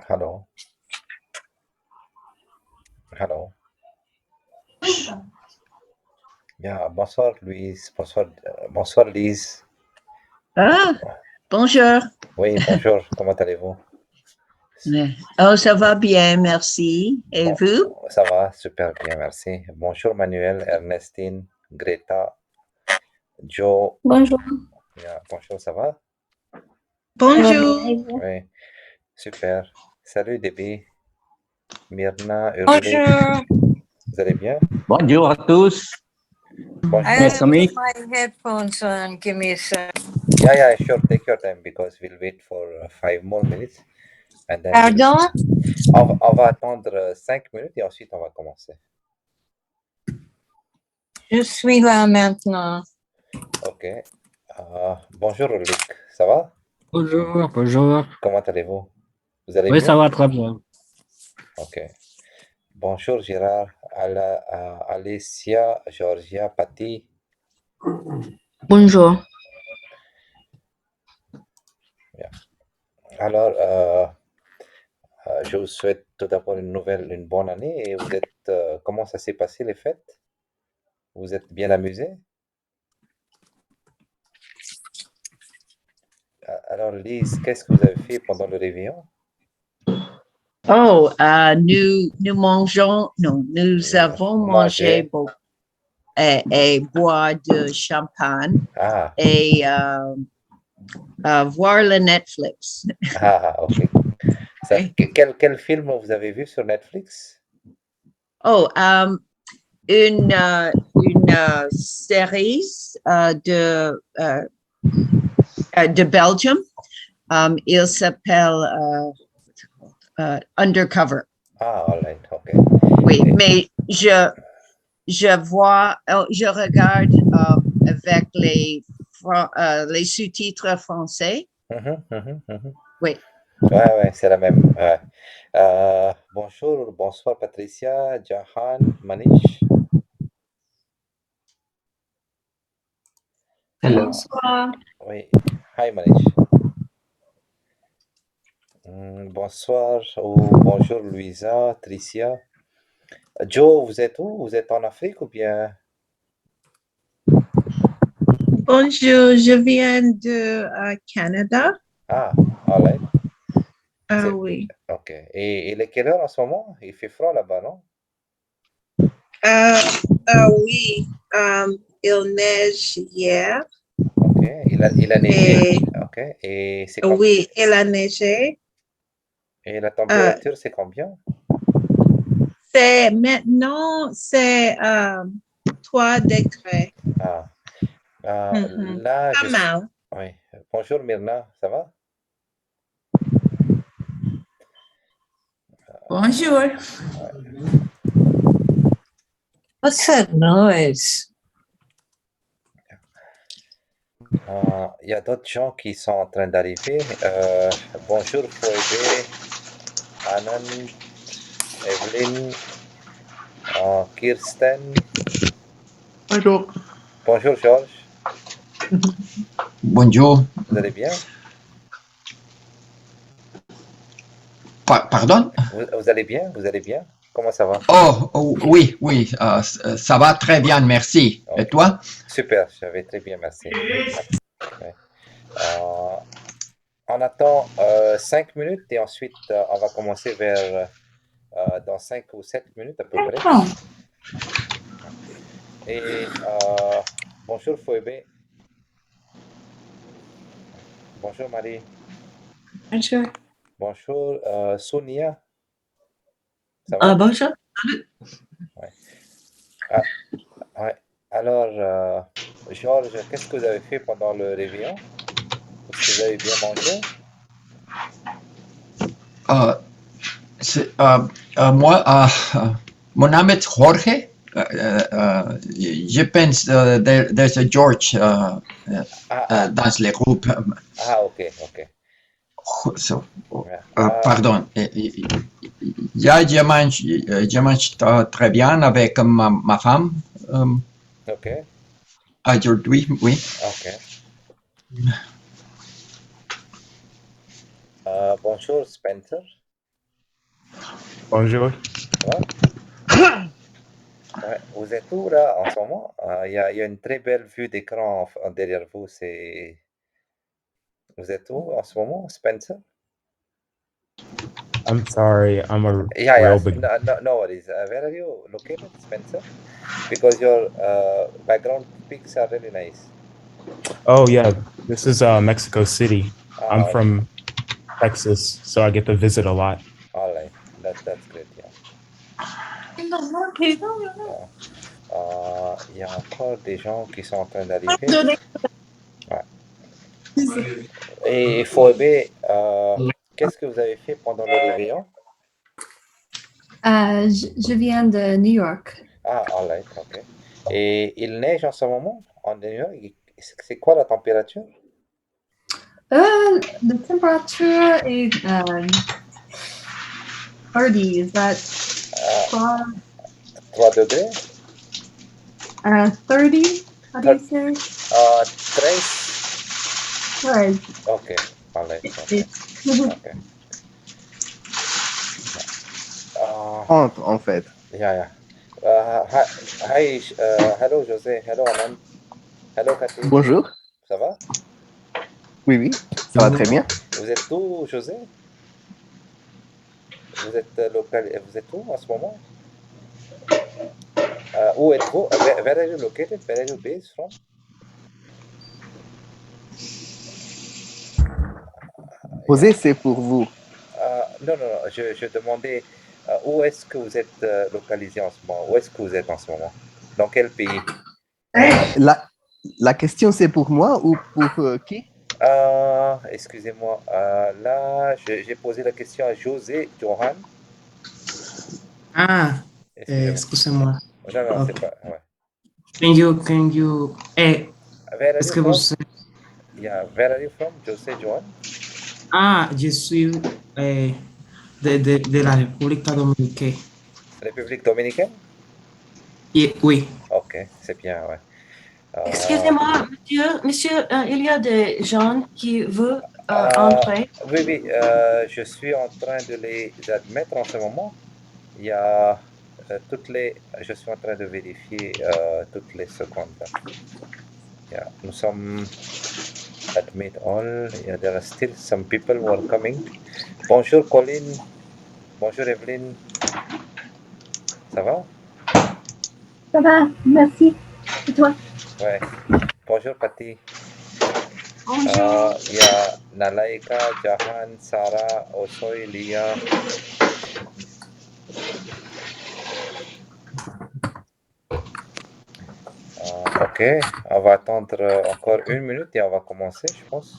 Hello. Hello. Yeah, bonsoir Louise. Bonsoir Lise. Ah, bonjour. Oui, bonjour. Comment allez-vous? Oh, ça va bien, merci. Et Bon, vous? ça va, super bien, merci. Bonjour Manuel, Ernestine, Greta, Joe. Bonjour. Yeah, bonjour, ça va? Ça va bien Bonjour. et vous? Oui, super. Salut Debbie, Myrna, Urlik. Bonjour. Vous allez bien? Bonjour à tous, Bonjour. I mes have amis. my headphones on. Give me a sec. Yeah, sure. Take your time because we'll wait for 5 more minutes. And then Pardon? on va attendre 5 minutes et ensuite on va commencer. Je suis là maintenant. Ok. Bonjour Ulrich, ça va? Bonjour, bonjour. Comment allez-vous? Vous allez Oui, bien? ça va très bien. Ok. Bonjour Gérard, Alicia, Georgia, Patty. Bonjour. Alors, je vous souhaite tout d'abord une bonne année. Et vous êtes, comment ça s'est passé les fêtes? Vous êtes bien amusés? Alors Lise, qu'est-ce que vous avez fait pendant le réveillon? Oh, nous avons mangé beaucoup et boire de champagne Ah, et voir le Netflix. ok. Quel film vous avez vu sur Netflix? Oh, une série de Belgium. Il s'appelle Undercover. Ah, all right, ok. Oui, mais je regarde avec les sous-titres français. Oui. Ouais, c'est la même. Ouais. Bonjour, bonsoir Patricia, Jahan, Manish. Hello. Bonsoir. Oui, hi Manish. Bonsoir ou bonjour Louisa, Tricia. Joe, vous êtes où? Vous êtes en Afrique ou bien? Bonjour, je viens de Canada. Ah, all right. Ah oui. Ok. Et il est quelle heure en ce moment? Il fait froid là-bas, non? Oui, il neige hier. Ok. Il a neigé. Et Ok. Et c'est combien? oui, il a neigé. Et la température, c'est combien? Maintenant, c'est 3 degrés. Ah. Mhm. Là, Pas mal. Oui. Bonjour Myrna, ça va? Bonjour. What's that noise? Il y a d'autres gens qui sont en train d'arriver. Bonjour Phoebe, Anand, Evelyn, Kirsten. Bonjour. Bonjour Georges, Bonjour. vous allez bien? Pardon? Vous allez bien? Vous allez bien? Comment ça va? Oui, ça va très bien, merci. Ok. Et toi? Super, je vais très bien, merci. Ouais. On attend 5 minutes et ensuite on va commencer dans 5 ou 7 minutes à peu près. Et bonjour Phoebe. Bonjour Marie. Bonjour. Bonjour Sonia. Ça va? Bonjour. Ouais. Ouais. Alors, Georges, qu'est-ce que vous avez fait pendant le réveillon? Est-ce que vous avez bien mangé? Moi, mon nom est Jorge. Je pense there's a George dans les groupes. Ok. So, Yeah. pardon. Je mange très bien avec ma femme Ok. aujourd'hui, oui. Ok. Bonjour Spencer. Bonjour. Ouais. Vous êtes où là en ce moment? Il y a une très belle vue d'écran derrière vous. Vous êtes où en ce moment, Spencer? I'm sorry, I'm a Yeah, real yes. big. No worries. Where are you located, Spencer? Because your background pics are really nice. Oh yeah, this is Mexico City. I'm Okay. from Texas, so I get to visit a lot. All right. That's great. Yeah. Il y a encore des gens qui sont en train d'arriver. Ouais. Et Phoebe, qu'est-ce que vous avez fait pendant le réveillon? Je viens de New York. Ah, all right, ok. Et il neige en ce moment en New York? C'est quoi la température? The temperature is 30. Is that Ah, 3 degrés? 30? How do you say? 13? Right. Ok, all right, ok. It's Ok. Ah, 30 en fait. yeah, yeah. Hi, hello José, hello Anand, hello Cathy, Bonjour. ça va? Oui, oui, ça va très bien. Vous êtes où, José? Vous êtes vous êtes où en ce moment? Où êtes-vous? Where are you located? Where are you based from? Posé, c'est pour vous. Non, non, non, je demandais où est-ce que vous êtes localisé en ce moment? Où est-ce que vous êtes en ce moment? Dans quel pays? La question, c'est pour moi ou pour qui? Excusez-moi, là, j'ai posé la question à José, Johan. Ah, Excusez-moi. excusez-moi. Non, non, c'est Ok. pas. Ouais. Can you, Where are est-ce you que vous, from? Yeah, where are you from, José, Johan? je suis de la República Dominicana. République dominicaine? Oui. Ok, c'est bien, ouais. Excusez-moi, monsieur, il y a des gens qui veulent Euh, entrer. oui, oui, je suis en train de les admettre en ce moment. Il y a je suis en train de vérifier toutes les secondes. Là. Yeah, nous sommes admit all. Yeah, there are still some people who are coming. Bonjour Colin. Bonjour Evelyne. Ça va? Ça va, merci. Et toi? Ouais. Bonjour Patty. Bonjour. Il y a Nalaika, Jahan, Sarah, Osoy, Lia. Ok, on va attendre encore 1 minute et on va commencer, je pense.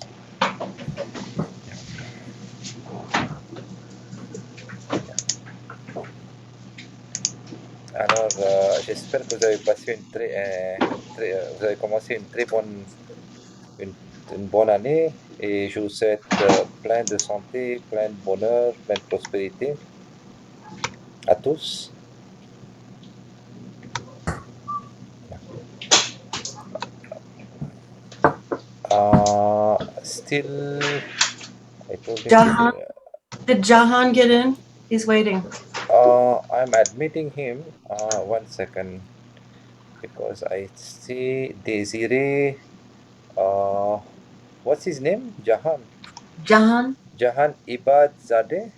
Alors, j'espère que vous avez passé vous avez commencé une bonne année et je vous souhaite plein de santé, plein de bonheur, plein de prospérité à tous. Still, I told him Jahan, did Jahan get in? He's waiting. I'm admitting him. 1 second, because I see Desiree. What's his name? Jahan. Jahan? Jahan Ibad Zadeh.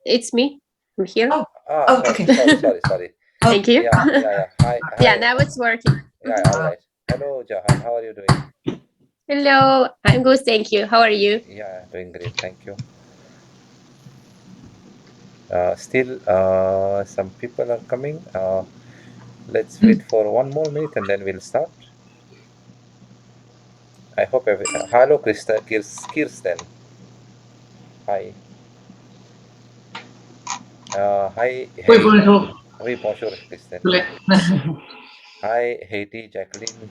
It's me. I'm here. Oh, Sorry, okay. sorry. Thank you. Yeah. Hi. Yeah, now it's working. Yeah, all right. Hello, Jahan. How are you doing? Hello, I'm good, thank you. How are you? Yeah, doing great. Thank you. Still, some people are coming. Let's wait for 1 more minute and then we'll start. I hope hello, Kirsten. Hi. Hi, Oui, hey. bonjour. Oui, bonjour, Kirsten. Hi, Heidi, Jacqueline.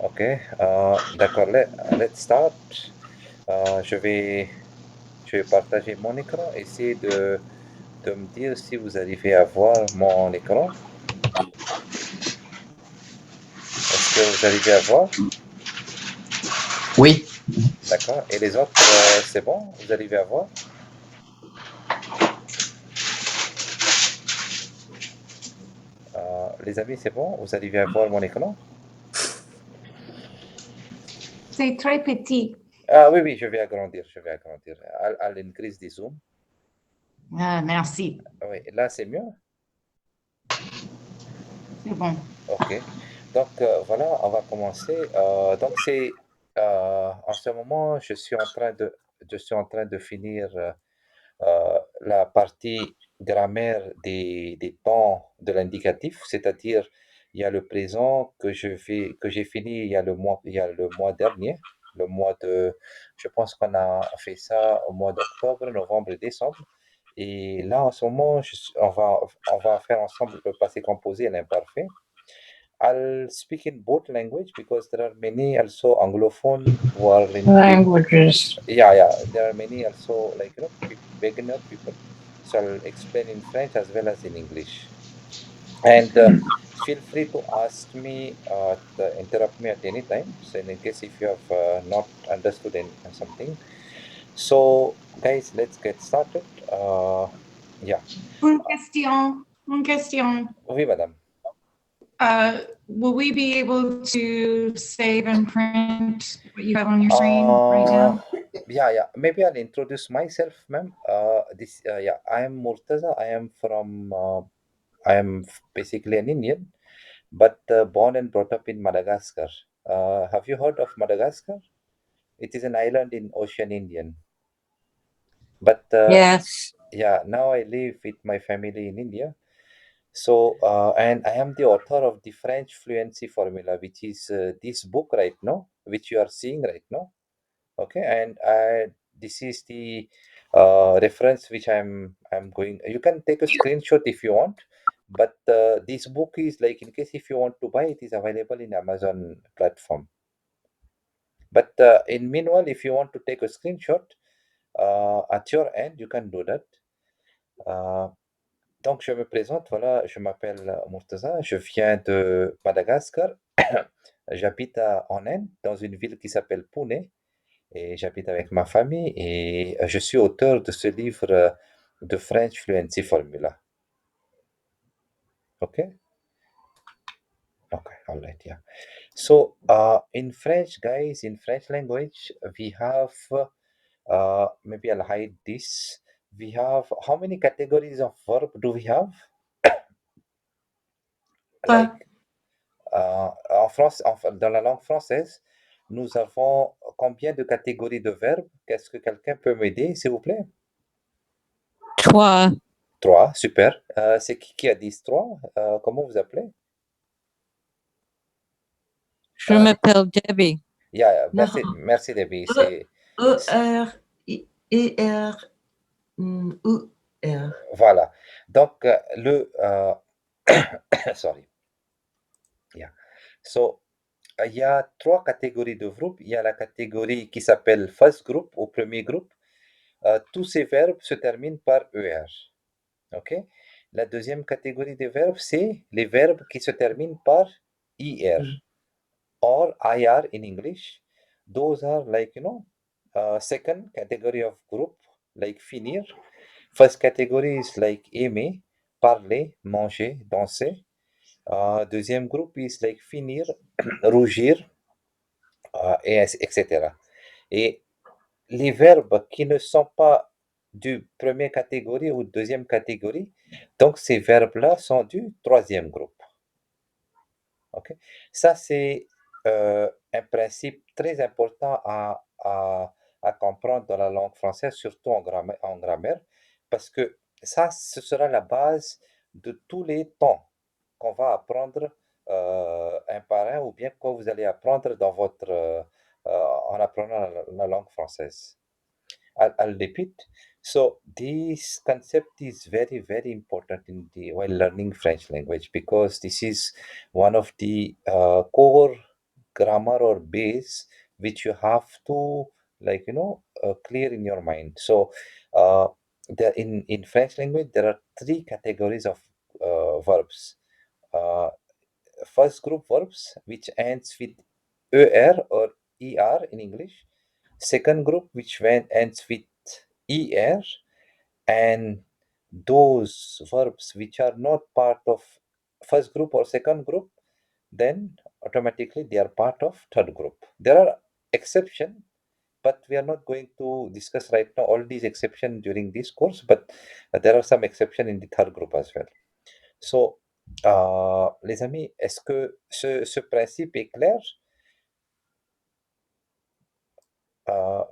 Ok, d'accord, let's start. Je vais partager mon écran. Essayez de me dire si vous arrivez à voir mon écran. Est-ce que vous arrivez à voir? Oui. D'accord. Et les autres, c'est bon? Vous arrivez à voir? les amis, c'est bon? Vous arrivez à voir mon écran? C'est très petit. Ah oui, oui, je vais agrandir, je vais agrandir. I'll increase the zoom. Ah, merci. Oui, là, c'est mieux? C'est bon. Ok. Donc, voilà, on va commencer. Donc, en ce moment, je suis en train de finir la partie grammaire des temps de l'indicatif, c'est-à-dire il y a le présent que j'ai fini il y a le mois dernier, je pense qu'on a fait ça au mois d'octobre, novembre et décembre. Et là, en ce moment, on va faire ensemble le passé composé et l'imparfait. I'll speak in both language because there are many also anglophone who are Languages. yeah, there are many also like beginner people. So I'll explain in French as well as in English. And feel free to ask me, interrupt me at any time. So in case if you have not understood something. So guys, let's get started. Yeah. Une question. Une question. Oui, madame. Will we be able to save and print what you have on your screen right now? Yeah. Maybe I'll introduce myself, ma'am. I am Murtaza. I am basically an Indian, but born and brought up in Madagascar. Have you heard of Madagascar? It is an island in Ocean Indian. But Yes. yeah, now I live with my family in India. So, and I am the author of the French fluency formula, which is this book right now, which you are seeing right now. Okay, and this is the reference which I'm going. You can take a screenshot if you want, but this book is like in case if you want to buy, it is available in Amazon platform. But in meanwhile, if you want to take a screenshot at your end, you can do that. Donc, je me présente, voilà, je m'appelle Murtaza, je viens de Madagascar, j'habite en Inde, dans une ville qui s'appelle Pune, et j'habite avec ma famille, et je suis auteur de ce livre de French Fluency Formula. Okay? Okay, all right, yeah. So, in French, guys, in French language, we have, maybe I'll hide this. We have, how many categories of verb do we have? Like, en France, dans la langue française, nous avons combien de catégories de verbes? Qu'est-ce que quelqu'un peut m'aider, s'il vous plaît? 3. 3, super. C'est qui a dit 3? Comment vous appelez? Je m'appelle Debbie. Yeah, merci, Non. merci Debbie. C'est, E-R-I-E-R-U-R. voilà. Donc, sorry. Yeah. So, il y a 3 catégories de groupes. Il y a la catégorie qui s'appelle first group ou premier groupe. Tous ces verbes se terminent par ER. OK? La deuxième catégorie de verbes, c'est les verbes qui se terminent par IR or IR in English. Those are like, second category of group, like finir. First category is like aimer, parler, manger, danser. Deuxième groupe is like finir, rougir, etc. Et les verbes qui ne sont pas du première catégorie ou deuxième catégorie, donc ces verbes-là sont du troisième groupe. Ok? Ça, c'est un principe très important à comprendre dans la langue française, surtout en grammaire, parce que ça, ce sera la base de tous les temps qu'on va apprendre un par un ou bien que vous allez apprendre dans en apprenant la langue française. I'll repeat. So this concept is very, very important while learning French language because this is one of the core grammar or base which you have to clear in your mind. So in French language there are 3 categories of verbs. First group verbs which ends with er or er in English. Second group which ends with er, and those verbs which are not part of first group or second group, then automatically they are part of third group. There are exceptions, but we are not going to discuss right now all these exceptions during this course, but there are some exceptions in the third group as well. So, les amis, est-ce que ce principe est clair?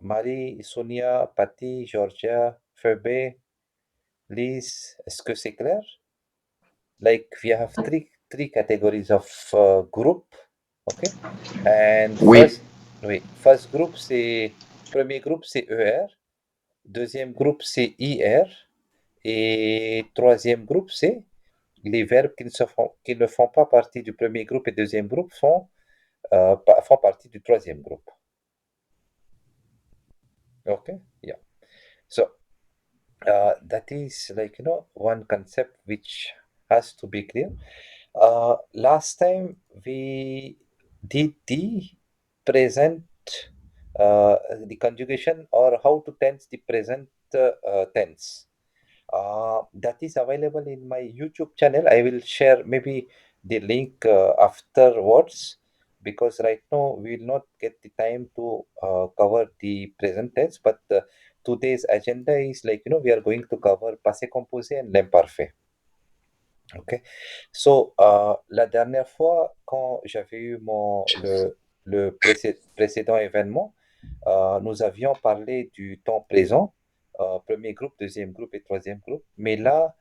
Marie, Sonia, Patty, Georgia, Phoebe, Liz, est-ce que c'est clair? Like we have three categories of group, okay? And Oui. first group c'est premier groupe c'est ER, deuxième groupe c'est IR et troisième groupe c'est les verbes qui ne font pas partie du premier groupe et deuxième groupe font partie du troisième groupe. Okay, yeah. So that is like one concept which has to be clear. Last time we did the present, the conjugation or how to tense the present tense. That is available in my YouTube channel. I will share maybe the link afterwards, because right now we will not get the time to cover the present tense, but today's agenda is like, we are going to cover passé composé and l'imparfait. Ok. So, la dernière fois, quand j'avais eu le précédent événement, nous avions parlé du temps présent, premier groupe, deuxième groupe et troisième groupe. Mais là,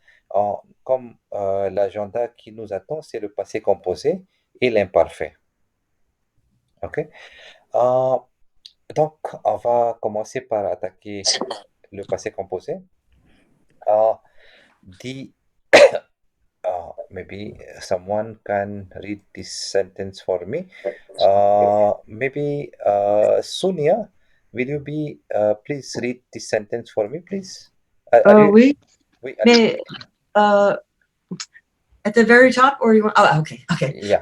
comme l'agenda qui nous attend, c'est le passé composé et l'imparfait. Ok. Donc, on va commencer par attaquer le passé composé. Maybe someone can read this sentence for me. Maybe Sonia, will you be please read this sentence for me, please? Oui, Oui, mais at the very top, or you want? Oh, okay. yeah.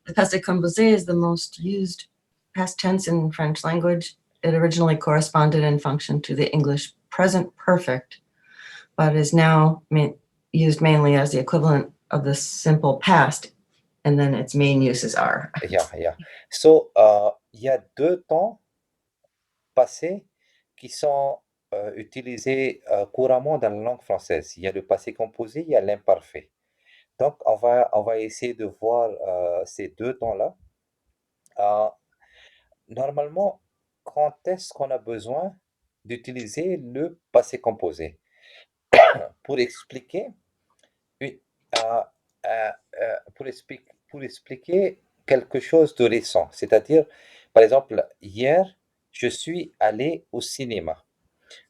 The passé composé is the most used past tense in French language. It originally corresponded in function to the English present perfect, but is now used mainly as the equivalent of the simple past, and then its main uses are. Yeah. So, il y a deux temps passés qui sont utilisés couramment dans la langue française. Il y a le passé composé, il y a l'imparfait. Donc, on va essayer de voir ces deux temps-là. Normalement, quand est-ce qu'on a besoin d'utiliser le passé composé? Pour expliquer, pour expliquer quelque chose de récent. C'est-à-dire, par exemple, hier, je suis allé au cinéma.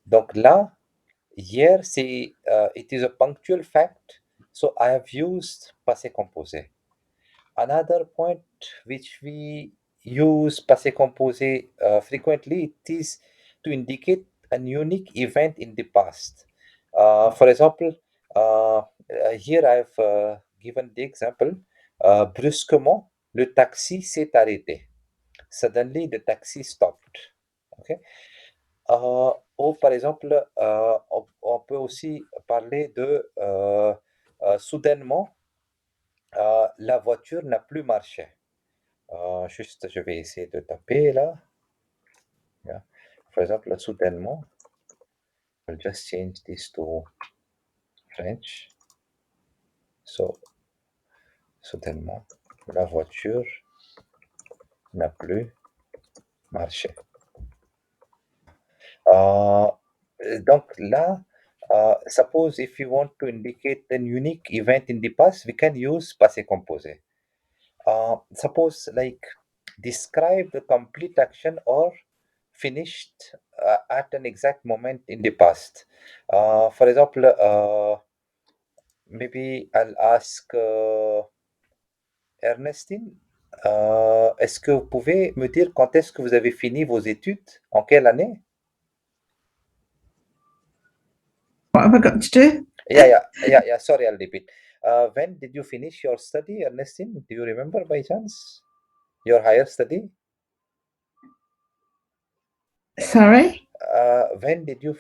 Donc là, hier, c'est it is a punctual fact, so I have used passé composé. Another point which we use passé composé frequently, it is to indicate an unique event in the past. For example, here I've given the example, brusquement, le taxi s'est arrêté. Suddenly, the taxi stopped. Okay? Ou par exemple, on peut aussi parler de soudainement, la voiture n'a plus marché. Juste, je vais essayer de taper là. Yeah. Par exemple, soudainement, I'll just change this to French. So, soudainement, la voiture n'a plus marché. Donc là, suppose if you want to indicate an unique event in the past, we can use passé composé. Suppose like describe the complete action or finished at an exact moment in the past. For example, maybe I'll ask Ernestine, est-ce que vous pouvez me dire quand est-ce que vous avez fini vos études? En quelle année? What have I got to do? Yeah. Sorry, I'll repeat. When did you finish your study, Ernestine? Do you remember by chance? Your higher study? Sorry? When did you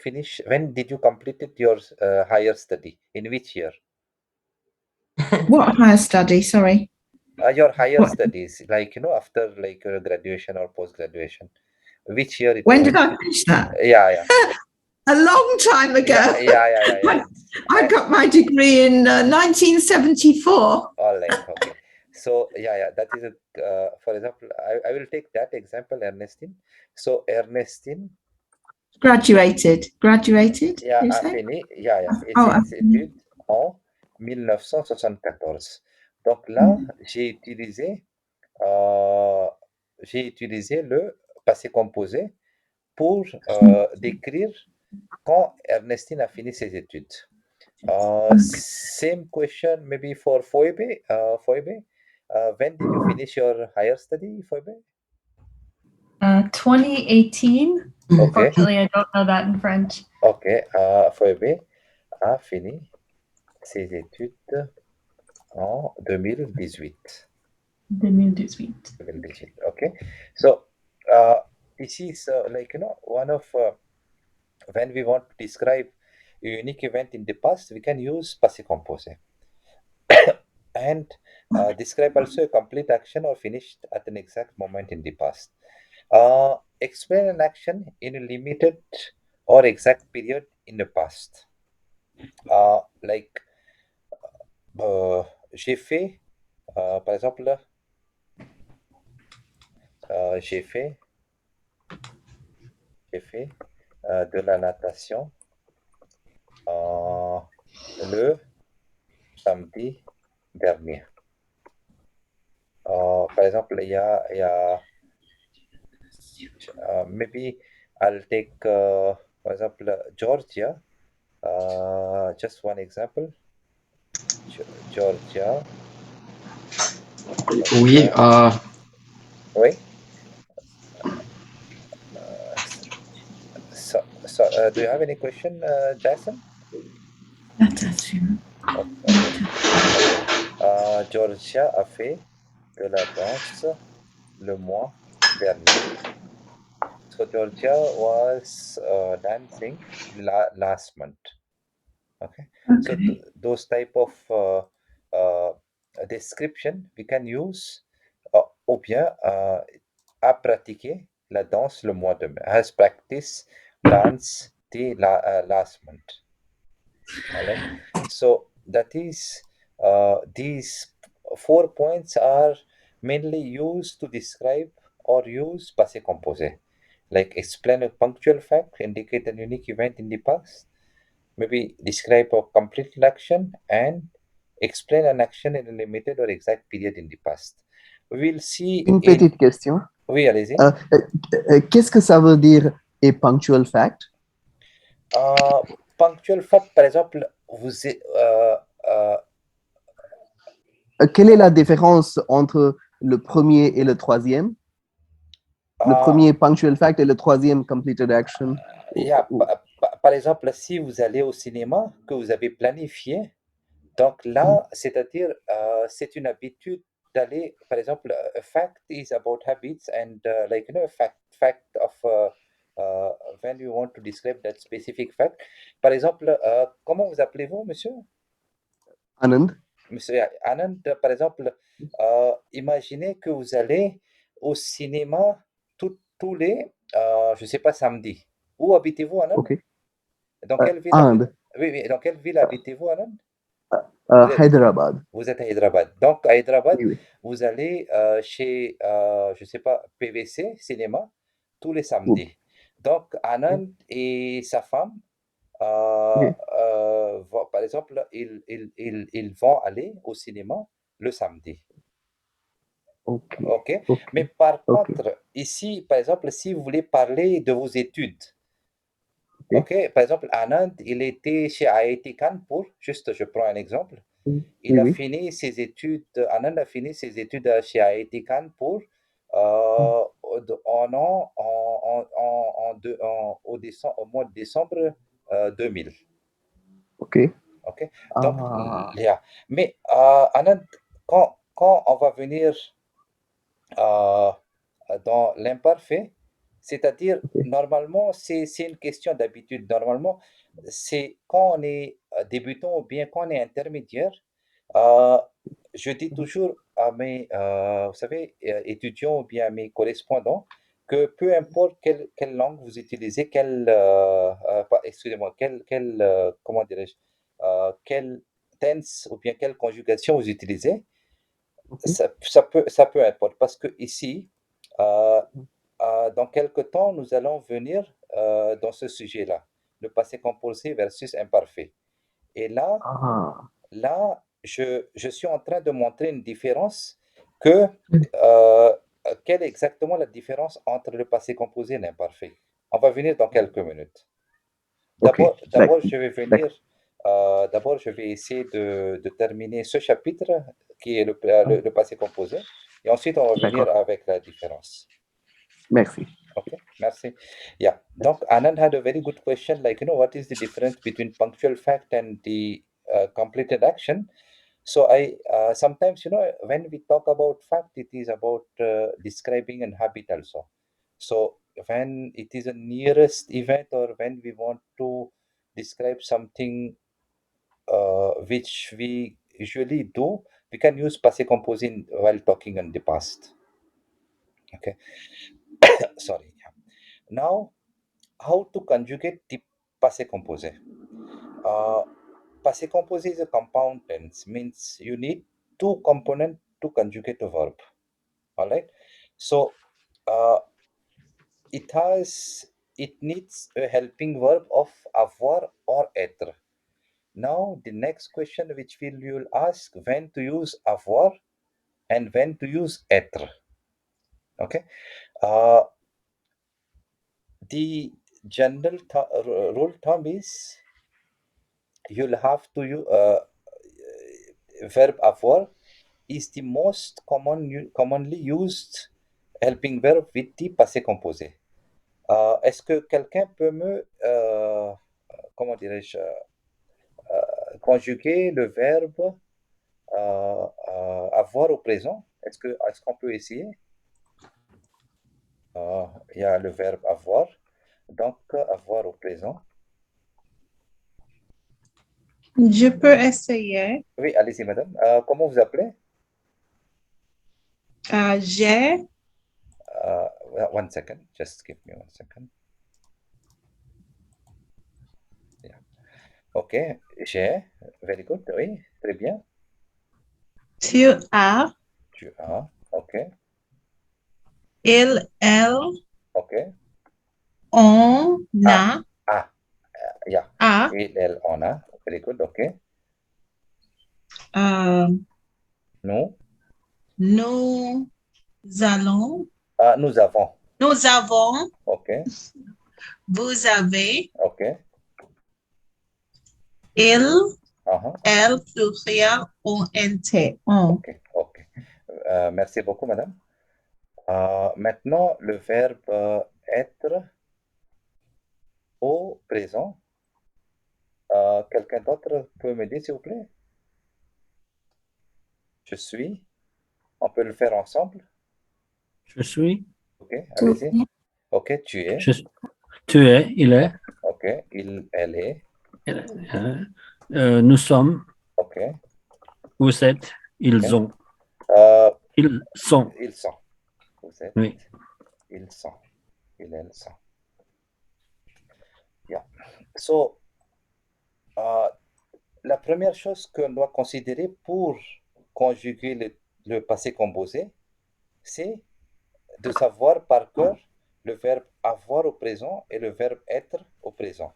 completed your higher study? In which year? What higher study? Sorry. Your higher What? studies, like, after like your graduation or post-graduation, which year it When was? did I finish that? Yeah. A long time ago. Yeah. I got my degree in 1974. All right, okay. So yeah, that is a for example, I will take that example, Ernestine. So Ernestine, Graduated, yeah, you a say? fini, et Oh, ses études en 1974. Donc là, euh, j'ai utilisé le passé composé pour décrire quand Ernestine a fini ses études. Same question maybe for Phoebe. Phoebe, when did you finish your higher study, Phoebe? 2018. Okay, Unfortunately, I don't know that in French. okay. Phoebe a fini ses études en 2018. 2018. 2018. Okay. So this is like one of when we want to describe a unique event in the past, we can use passé composé. And describe also a complete action or finished at an exact moment in the past. Explain an action in a limited or exact period in the past. Like j'ai fait, par exemple, j'ai fait de la natation le samedi dernier. Par exemple, il y a maybe I'll take, for example, Georgia. Just one example. Georgia. Oui, Oui. Do you have any question, Jason? Natation. Okay. Georgia a fait de la danse le mois dernier. So Georgia was dancing last month. Okay. So those type of description we can use, ou bien a pratiqué la danse le mois de mai. Has practiced dance the last month. All right. So that is these 4 points are mainly used to describe or use passé composé. Like explain a punctual fact, indicate a unique event in the past, maybe describe a complete action, and explain an action in a limited or exact period in the past. We will see Une petite question. Oui, allez-y. Qu'est-ce que ça veut dire a punctual fact? Punctual fact, par exemple, Quelle est la différence entre le premier et le troisième? Le premier punctual fact et le troisième completed action? Par exemple, si vous allez au cinéma, que vous avez planifié, donc là, c'est-à-dire, c'est une habitude d'aller, par exemple, a fact is about habits and like, fact of when you want to describe that specific fact. Par exemple, comment vous appelez-vous, monsieur? Anand. Monsieur Anand, par exemple, imaginez que vous allez au cinéma tous les, je ne sais pas, samedi. Où habitez-vous, Anand? Okay. Dans quelle ville Oui, dans quelle ville habitez-vous, Anand? Hyderabad. Vous êtes à Hyderabad. Donc, à Hyderabad, Oui. vous allez chez, je ne sais pas, PVC, cinéma, tous les samedis. Donc, Anand et sa femme, par exemple, ils vont aller au cinéma le samedi. OK. Mais par contre, ici, par exemple, si vous voulez parler de vos études, OK, par exemple, Anand, il était chez IIT Kanpur, juste je prends un exemple. Il a fini ses études, Anand a fini ses études chez IIT Kanpur au mois de décembre 2000. OK. OK. Donc, mais Anand, quand on va venir dans l'imparfait, c'est-à-dire, normalement, c'est une question d'habitude. Normalement, c'est quand on est débutant ou bien quand on est intermédiaire, Je dis toujours à mes, vous savez, étudiants ou bien à mes correspondants que peu importe quelle langue vous utilisez, excusez-moi, comment dirais-je, quelle tense ou bien quelle conjugation vous utilisez, ça peut importe parce que ici, euh, dans quelque temps, nous allons venir dans ce sujet-là, le passé composé versus imparfait. Et là, je suis en train de montrer une différence que quelle est exactement la différence entre le passé composé et l'imparfait. On va venir dans quelques minutes. D'abord, je vais venir. D'abord, je vais essayer de terminer ce chapitre qui est le passé composé, et ensuite on va venir avec la différence. Merci. Okay, merci. Yeah. Donc, Anand had a very good question, like, what is the difference between punctual fact and the completed action? So sometimes, when we talk about fact, it is about describing an habit also. So when it is a nearest event or when we want to describe something which we usually do, we can use passé composé while talking in the past. Okay. Sorry. Yeah. Now, how to conjugate the passé composé? Passé composé is a compound tense, means you need two components to conjugate a verb. All right. So it needs a helping verb of avoir or être. Now the next question which you'll ask, when to use avoir and when to use être. Okay. The general rule term is you'll have to use verb avoir is the most commonly used helping verb with the passé composé. Est-ce que quelqu'un peut me, comment dirais-je, conjuguer le verbe avoir au présent? Est-ce qu'on peut essayer? Il y a le verbe avoir, donc avoir au présent. Je peux essayer. Oui, allez-y, madame. Comment vous appelez? J'ai. One second, just give me 1 second. Yeah. Ok, j'ai, very good, oui, très bien. Tu as. Tu as, ok, Il, elle. ok. On a. Yeah. A. Il, elle, on a, very good, ok. Nous. Nous allons. Nous avons. Nous avons. Ok, Vous avez. ok. Il, Uh-huh. elle, pluriel, on, nt. On. Ok, ok. Merci beaucoup, madame. Maintenant, le verbe être au présent. Quelqu'un d'autre peut m'aider, s'il vous plaît? Je suis. On peut le faire ensemble? Je suis. Ok, allez-y. Ok, tu es. Tu es, il est. Ok, il, elle est. Nous sommes. Ok. Vous êtes. Ils ont. Ils sont. Ils sont. Vous êtes. Oui. Ils sont. Il, elles sont. Yeah. So, la première chose qu'on doit considérer pour conjuguer le passé composé, c'est de savoir par cœur le verbe avoir au présent et le verbe être au présent.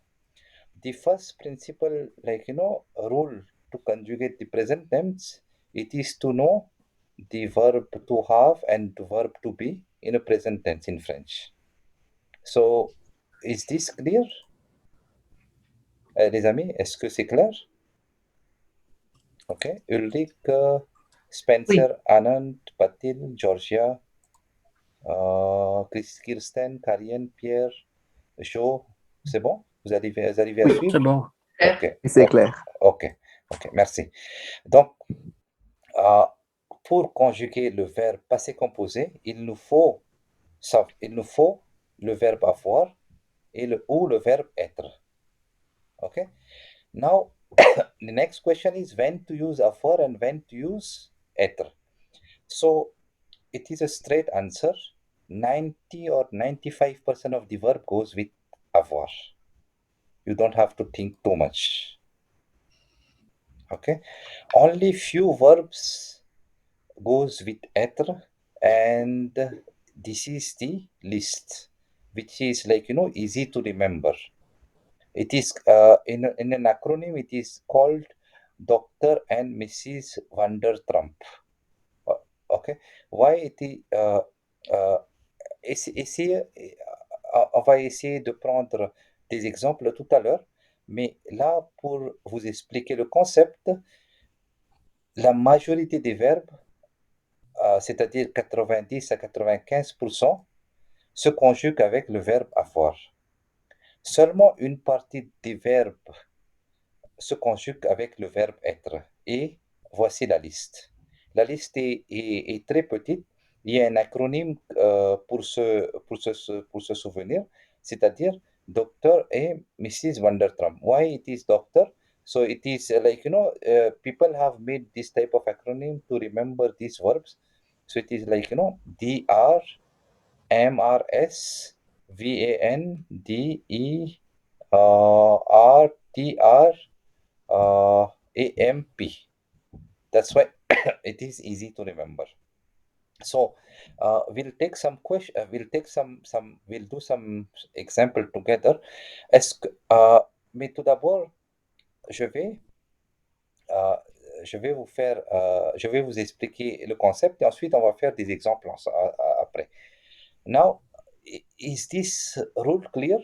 The first principle, rule to conjugate the present tense, it is to know the verb to have and the verb to be in a present tense in French. So, is this clear? Les amis, est-ce que c'est clair? Ok. Ulrich, Spencer, Anand, Patil, Georgia, Kirsten, Karine, Pierre, Jo, c'est bon? Vous arrivez à suivre? C'est bon. Ok. C'est clair. Ok, merci. Donc, pour conjuguer le verbe passé composé, il nous faut le verbe avoir ou le verbe être. Ok? Now, the next question is when to use avoir and when to use être. So, it is a straight answer. 90 or 95% of the verb goes with avoir. You don't have to think too much. Okay? Only few verbs goes with être, and this is the list, which is like, easy to remember. It is in an acronym, it is called Dr. and Mrs. Vandertrump. Okay, why it is on va essayer de prendre des exemples tout à l'heure, mais là, pour vous expliquer le concept, la majorité des verbes, c'est-à-dire 90 à 95%, se conjuguent avec le verbe avoir. Seulement une partie des verbes se conjugue avec le verbe être. Et voici la liste. La liste est très petite. Il y a un acronyme pour se souvenir, c'est-à-dire Dr. et Mrs. Vandertrump. Why it is Doctor? So it is like, people have made this type of acronym to remember these verbs. So it is like, Dr. MRS VANDE RTR AMP. That's why it is easy to remember. So we'll take some question. We'll do some example together. Mais tout d'abord, je vais vous expliquer le concept et ensuite on va faire des exemples après. Now, is this rule clear?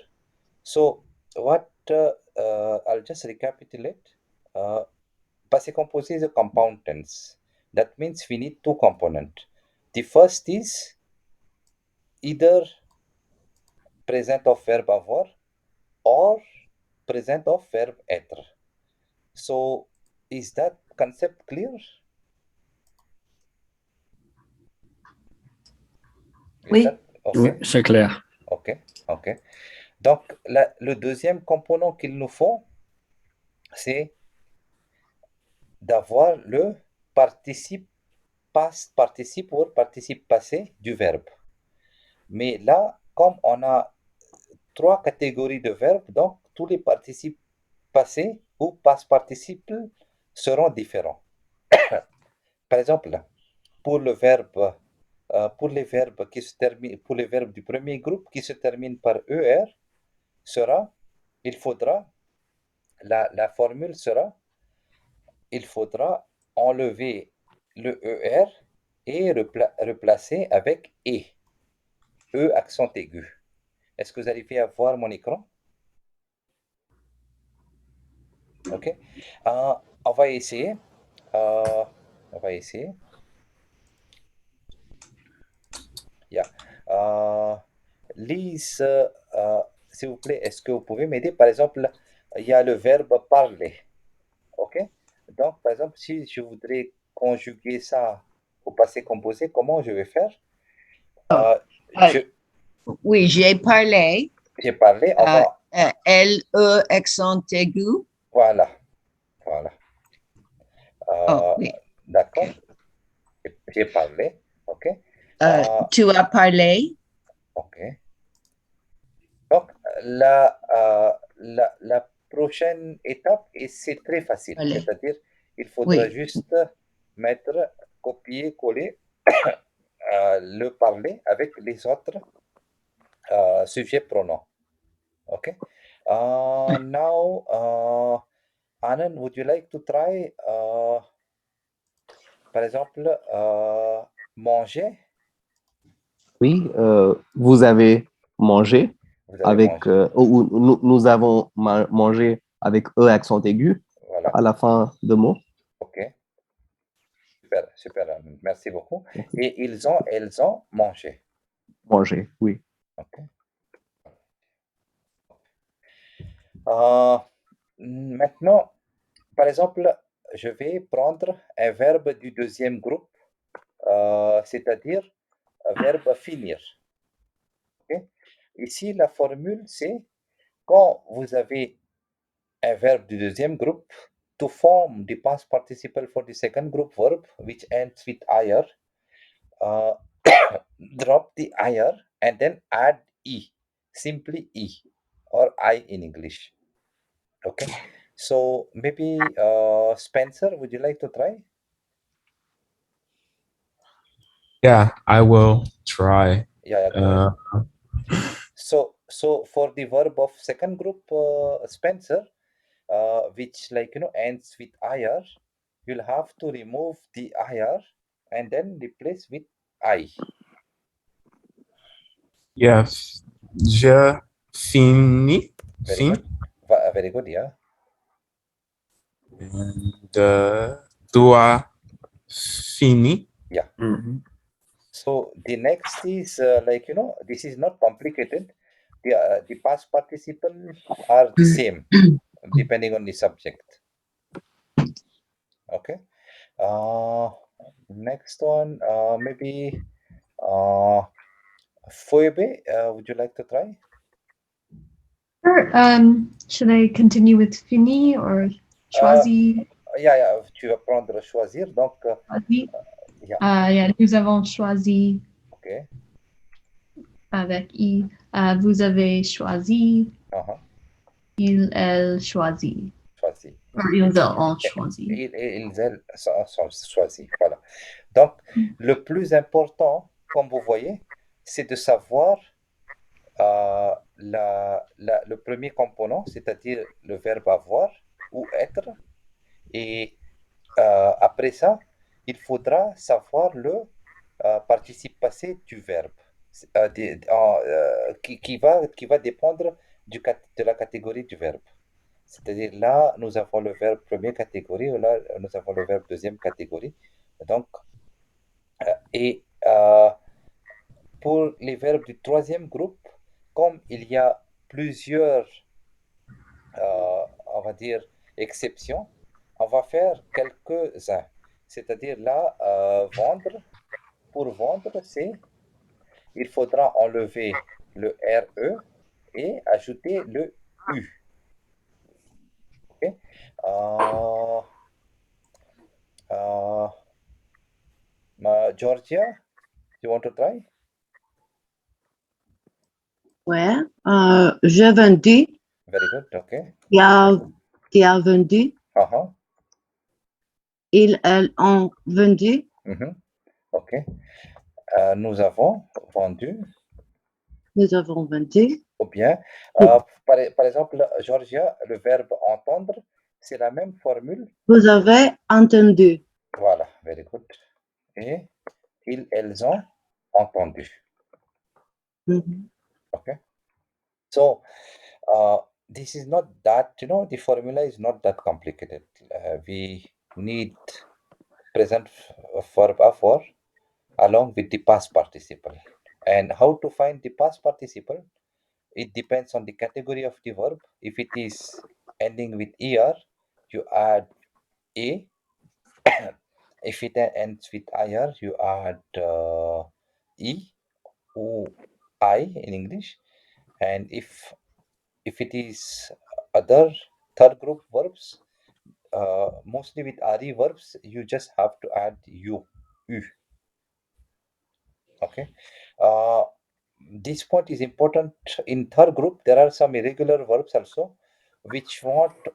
So, what I'll just recapitulate. Passé composé is a compound tense. That means we need two components. The first is either present of verb avoir or present of verb être. So, is that concept clear? Oui. Okay. Oui, c'est clair. Ok. Donc, le deuxième component qu'il nous faut, c'est d'avoir le participe participe ou participe passé du verbe. Mais là, comme on a 3 catégories de verbes, donc tous les participes passés ou past participle seront différents. Par exemple, pour les verbes pour les verbes du premier groupe qui se terminent par ER, la formule sera, il faudra enlever le ER et replacer avec E. E accent aigu. Est-ce que vous arrivez à voir mon écran? Ok. On va essayer. Yeah. Lise, s'il vous plaît, est-ce que vous pouvez m'aider? Par exemple, il y a le verbe parler. Ok. Donc, par exemple, si je voudrais conjuguer ça au passé composé, comment je vais faire? Oui, j'ai parlé. J'ai parlé. L-E accent aigu. Voilà. Oui. D'accord. J'ai parlé. OK. Tu as parlé. OK. Donc, la prochaine étape, et c'est très facile. Allez. C'est-à-dire, il faudra juste mettre, copier, coller le parler avec les autres sujets pronoms. OK. Now, Anand, would you like to try, par exemple, manger? Oui, vous avez mangé avec, ou nous avons mangé avec E accent aigu à la fin de mot. OK. Super, merci beaucoup. Et elles ont mangé. Mangé, oui. OK. Maintenant, par exemple, je vais prendre un verbe du deuxième groupe, c'est-à-dire un verbe finir. Okay? Ici, la formule, c'est quand vous avez un verbe du deuxième groupe to form the past participle for the second group verb, which ends with ir. Drop the ir and then add e, simply e, or I in English. Okay, so maybe Spencer, would you like to try? Yeah, I will try. Yeah, go ahead. So for the verb of second group, Spencer, which ends with ir, you'll have to remove the ir and then replace with I. Yes. Je finis. Very good. Very good, yeah. And tu as fini. Yeah. Mhm. So the next is this is not complicated. The past participles are the same depending on the subject. Okay. Next one, maybe Phoebe, would you like to try? Sure. Should I continue with fini or choisi? Yeah, tu vas prendre choisir. Donc, Choisi. yeah. Yeah, nous avons choisi Okay. avec i. Vous avez choisi. Il, elle choisi. Choisi. Or ils ont choisi. Ils sont choisis. Voilà. Donc, le plus important, comme vous voyez, c'est de savoir le premier component, c'est-à-dire le verbe avoir ou être. Et après ça, il faudra savoir le participe passé du verbe qui va dépendre de la catégorie du verbe. C'est-à-dire là, nous avons le verbe première catégorie, là, nous avons le verbe deuxième catégorie. Donc, pour les verbes du troisième groupe, comme il y a plusieurs, on va dire, exceptions, on va faire quelques-uns. C'est-à-dire là, vendre, pour vendre, il faudra enlever le RE et ajouter le U. Okay? Georgia, you want to try? Ouais, j'ai vendu. Very good, okay. Qui a vendu. Ils, elles ont vendu. Ok. Nous avons vendu. Nous avons vendu. Ou bien, par exemple, Georgia, le verbe entendre, c'est la même formule. Vous avez entendu. Voilà, very good. Et ils, elles ont entendu. Okay. So, this is not that, the formula is not that complicated. We need present verb avoir along with the past participle. And how to find the past participle? It depends on the category of the verb. If it is ending with er, you add a. If it ends with ir, you add e or I in English. And if it is other third group verbs, mostly with re verbs, you just have to add u. Okay. This point is important. In third group, there are some irregular verbs also, which won't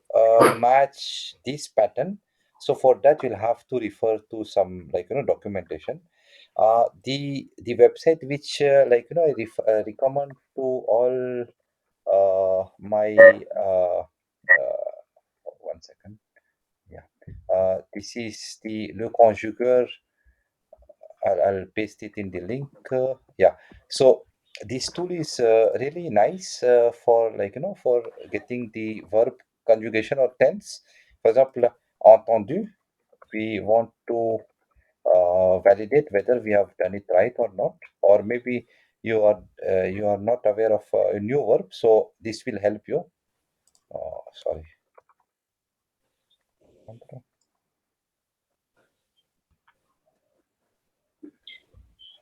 match this pattern. So for that, you'll have to refer to some documentation. The website which I recommend to all my 1 second. Yeah, this is the Le Conjugueur. I'll paste it in the link. Yeah, so this tool is really nice for for getting the verb conjugation or tense. For example, entendu, we want to validate whether we have done it right or not, or maybe you are not aware of a new verb, so this will help you. Sorry.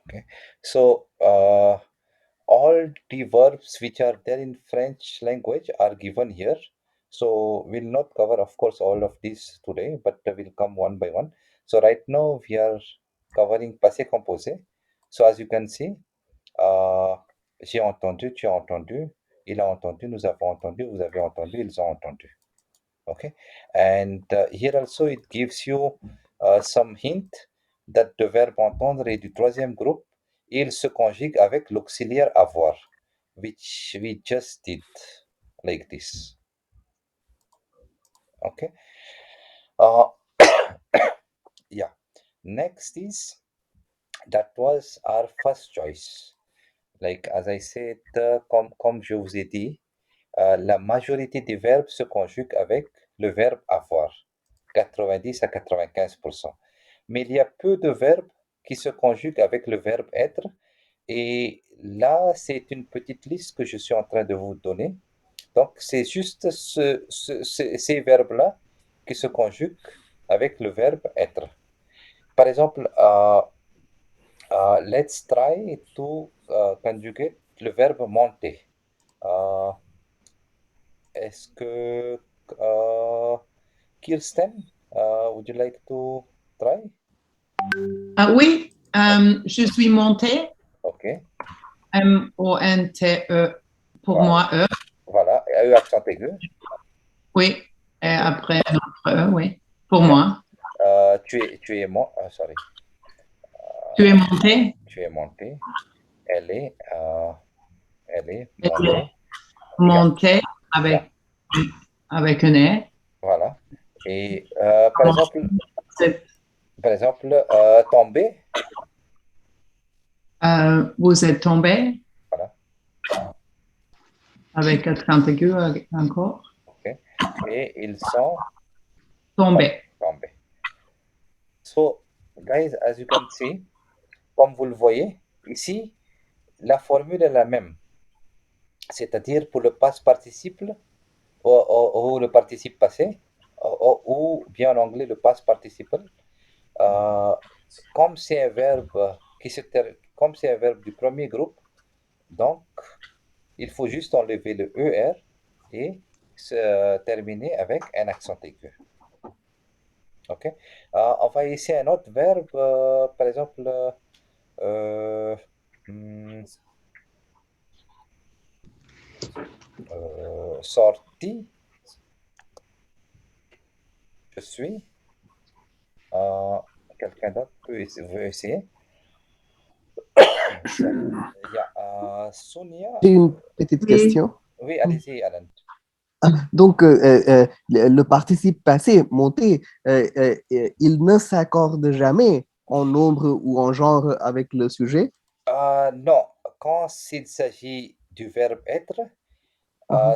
Okay, so all the verbs which are there in French language are given here. So we'll not cover, of course, all of these today, but we'll come one by one. So right now we are covering passé composé. So as you can see, j'ai entendu, tu as entendu, il a entendu, nous avons entendu, vous avez entendu, ils ont entendu. Okay, and here also it gives you some hint that the verbe entendre est du troisième groupe. Il se conjugue avec l'auxiliaire avoir, which we just did like this. Okay. Yeah. Next is, that was our first choice. Like as I said, comme je vous ai dit, la majorité des verbes se conjuguent avec le verbe avoir, 90 à 95%. Mais il y a peu de verbes qui se conjuguent avec le verbe être. Et là, c'est une petite liste que je suis en train de vous donner. Donc, c'est juste ces verbes-là qui se conjuguent avec le verbe être. Par exemple, let's try to conjugate le verbe monter. Est-ce que Kirsten, would you like to try? Oui, je suis montée. Ok. M-O-N-T-E. Pour Voilà. moi, E. Voilà, E accent aigu. Oui, et après notre E, oui. Pour moi. Tu es sorry. Tu es monté. Tu es monté. Elle est montée. Montée avec un E. Voilà. Et par exemple, tomber. Vous êtes tombé. Voilà. Avec accent aigu encore. Ok. Et ils sont tombés. So, guys, as you can see, comme vous le voyez, ici, la formule est la même. C'est-à-dire pour le past participle ou le participe passé, ou bien en anglais le past participle, comme c'est un verbe comme c'est un verbe du premier groupe, donc il faut juste enlever le ER et terminer avec un accent aigu. Ok. On va essayer un autre verbe, par exemple, sorti. Je suis. Quelqu'un d'autre veut essayer? Sonia. J'ai une petite question. Oui, allez-y, Alan. Donc, le participe passé, monté, il ne s'accorde jamais en nombre ou en genre avec le sujet? Non, quand il s'agit du verbe être,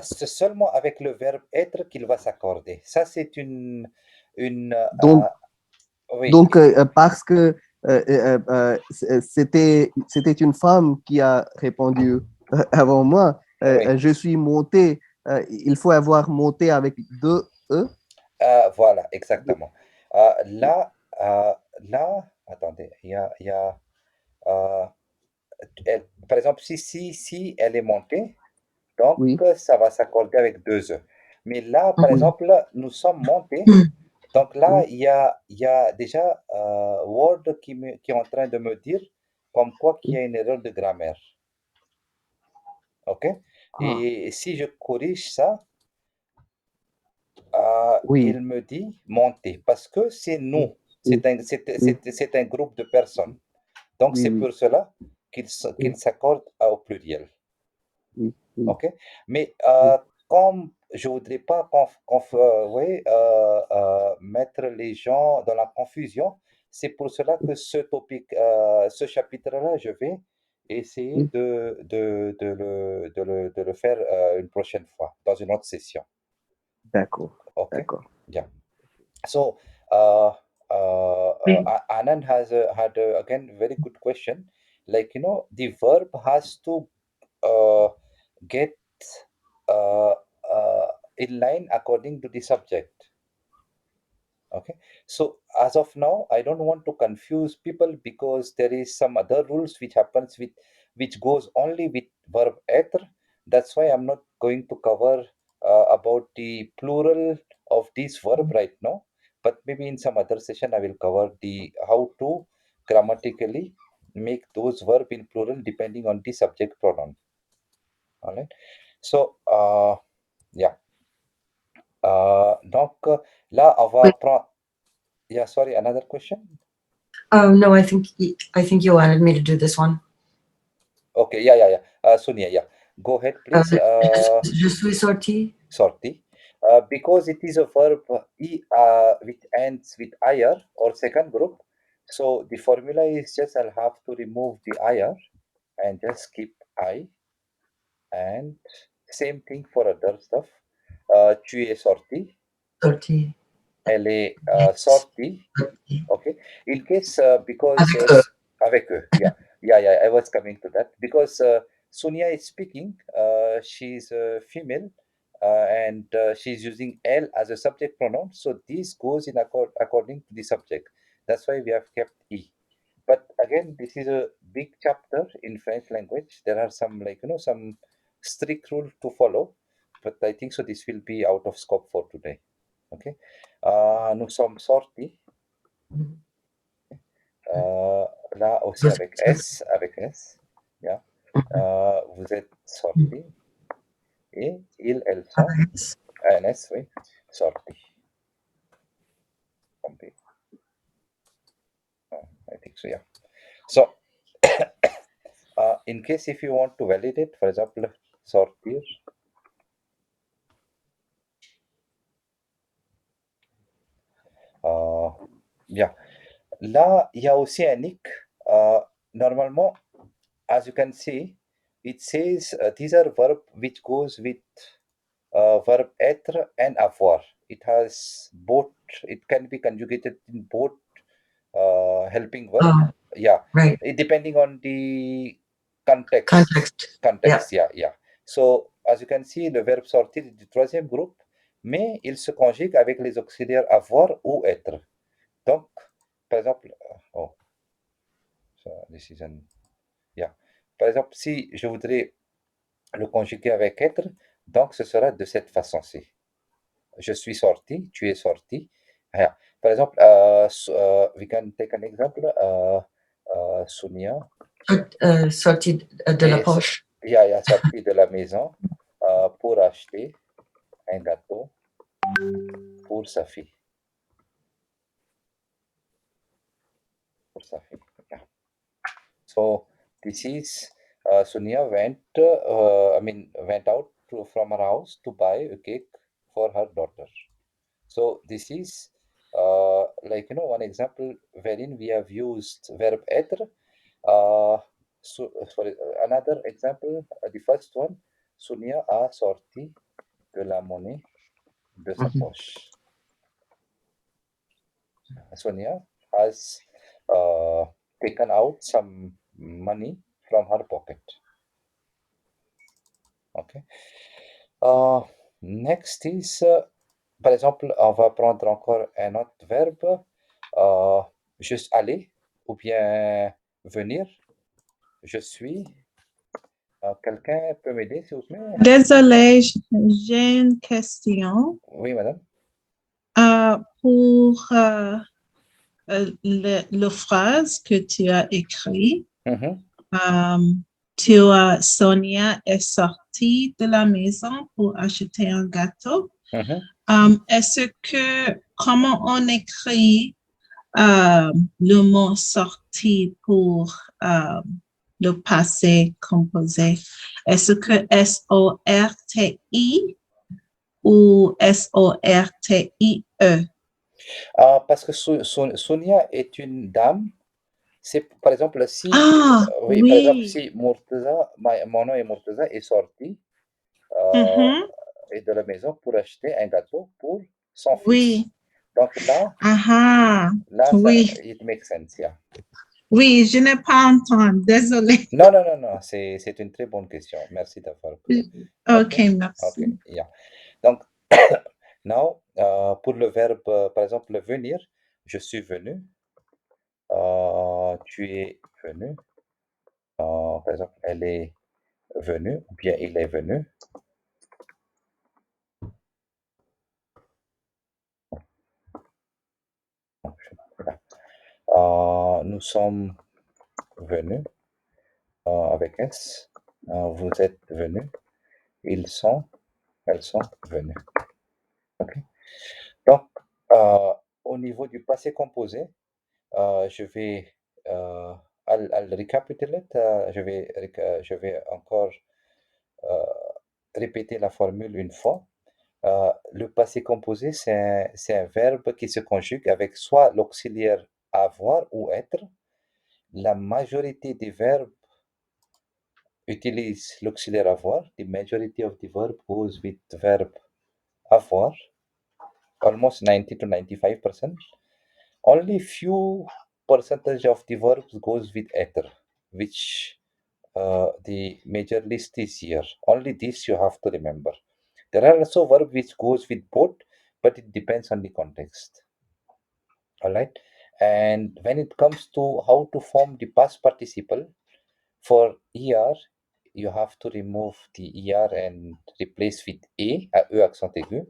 c'est seulement avec le verbe être qu'il va s'accorder. Ça, c'est une donc, oui. Donc, parce que c'était une femme qui a répondu avant moi, Oui. je suis monté, il faut avoir monté avec deux E. Voilà, exactement. Là, attendez, il y a par exemple, si elle est montée, donc Oui. ça va s'accorder avec deux E. Mais là, par exemple, nous sommes montés. Donc là, il y a déjà Word qui est en train de me dire comme quoi qu'il y a une erreur de grammaire. OK? Et si je corrige ça, il me dit monter parce que c'est nous. C'est un groupe de personnes. Donc c'est pour cela qu'il s'accorde au pluriel. OK? Mais comme je ne voudrais pas mettre les gens dans la confusion, c'est pour cela que ce chapitre-là, je vais essayer de le faire une prochaine fois, dans une autre session. D'accord. Okay. D'accord. Yeah. So, Anand had again very good question. Like, the verb has to get in line according to the subject. Okay, so as of now, I don't want to confuse people because there is some other rules which happens which goes only with verb être. That's why I'm not going to cover about the plural of this verb right now, but maybe in some other session I will cover the how to grammatically make those verb in plural depending on the subject pronoun. All right. So, yeah. Donc, là, on va prendre... Yeah, sorry, another question? No, I think you wanted me to do this one. Okay, yeah. Sonia, yeah. Go ahead, please. Je suis sorti. Sorti. Because it is a verb which ends with ir or second group. So the formula is just I'll have to remove the ir and just keep I. And same thing for other stuff. Tu es sorti. Sorti. Elle est sortie. Okay. In case because avec eux. Yeah. I was coming to that because Sonia is speaking. She's a female and she's using elle as a subject pronoun. So this goes in according to the subject. That's why we have kept e. But again, this is a big chapter in French language. There are some some strict rules to follow. But I think so this will be out of scope for today. Okay. Nous sommes sortis. Là aussi avec S. Yeah. Vous êtes sortis. Et ils, elles sont. ANS, oui. Sortis. Compris. I think so, yeah. So, in case if you want to validate, for example, sortir. Yeah. Là, il y a aussi un hic. Normalement, as you can see, it says these are verb which goes with verb être and avoir. It has both. It can be conjugated in both helping verb. Yeah. Right. Depending on the context. Yeah. So, as you can see, le verbe sortir est du troisième groupe, mais il se conjugue avec les auxiliaires avoir ou être. Donc, par exemple, par exemple, si je voudrais le conjuguer avec être, donc ce sera de cette façon-ci. Je suis sorti, tu es sorti. Yeah. Par exemple, we can take an example. Sonia. Sorti de la poche. Yeah, sorti de la maison pour acheter un gâteau pour sa fille. Yeah. So this is Sonia went out from her house to buy a cake for her daughter. So this is one example wherein we have used verb être. For another example, the first one, Sonia a sorti de la monnaie de sa poche. Sonia has taken out some money from her pocket. Okay. Next is, par exemple, on va prendre encore un autre verbe, juste aller ou bien venir. Je suis. Quelqu'un peut m'aider, s'il vous plaît? Désolée, j'ai une question. Oui, madame. Pour le phrase que tu as écrit, Sonia est sortie de la maison pour acheter un gâteau. Comment on écrit le mot sorti pour le passé composé? Est-ce que S-O-R-T-I ou S-O-R-T-I-E? Parce que Sonia est une dame. C'est par exemple si oui. Par exemple si Murtaza, mon nom est Murtaza, est sorti et de la maison pour acheter un gâteau pour son fils. Donc là, it makes sense, yeah. Oui, je n'ai pas entendu, désolé. Non, c'est une très bonne question. Merci d'avoir posé. Ok, merci. Okay, yeah. Donc, now, pour le verbe, par exemple, venir, je suis venu. Tu es venu. Par exemple, elle est venue ou bien il est venu. nous sommes venus avec S. Vous êtes venus. Elles sont venus. Ok. Donc, au niveau du passé composé, je vais I'll recapitulate. Je vais encore répéter la formule une fois. Le passé composé, c'est un verbe qui se conjugue avec soit l'auxiliaire avoir ou être. La majorité des verbes utilisent l'auxiliaire avoir. The majority of the verb goes with verb avoir, almost 90 to 95%. Only few percentage of the verbs goes with être, which the major list is here. Only this you have to remember. There are also verbs which goes with both, but it depends on the context. All right. And when it comes to how to form the past participle, for er, you have to remove the er and replace with e accent aigu.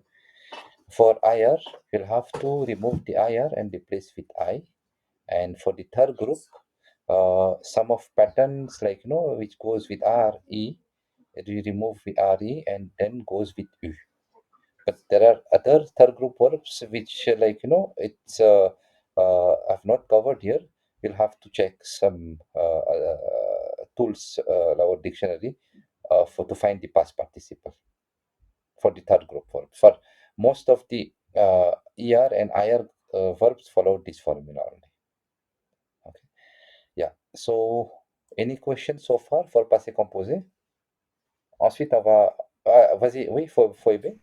For ir, you'll have to remove the ir and replace with I. And for the third group, some of patterns like which goes with re, you remove the re and then goes with u. But there are other third group verbs which it's I've not covered here. You'll have to check some tools, our dictionary, to find the past participle for the third group verbs. For most of the er and ir verbs follow this formula only. Okay. Yeah. So, any questions so far for passé composé? Ensuite, on va. Vas-y, oui, Phoebe.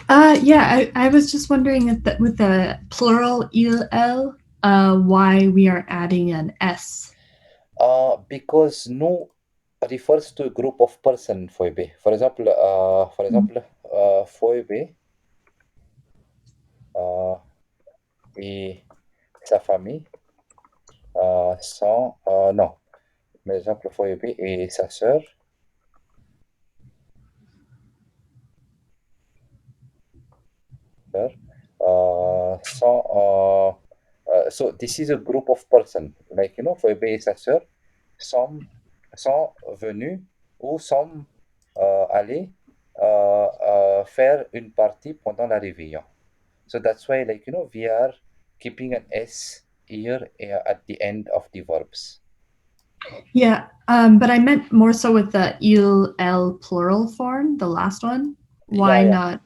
Yeah, I was just wondering with the plural il, el, why we are adding an S. Because nous refers to a group of person, Phoebe. For example, Phoebe et sa famille sont non. Par exemple, Phoebe et sa sœur sont so this is a group of person, like Phoebe et sa sœur sont venus ou sont allés faire une partie pendant la réveillon. So that's why, we are keeping an S here at the end of the verbs. Yeah, but I meant more so with the il, el plural form, the last one. Why not?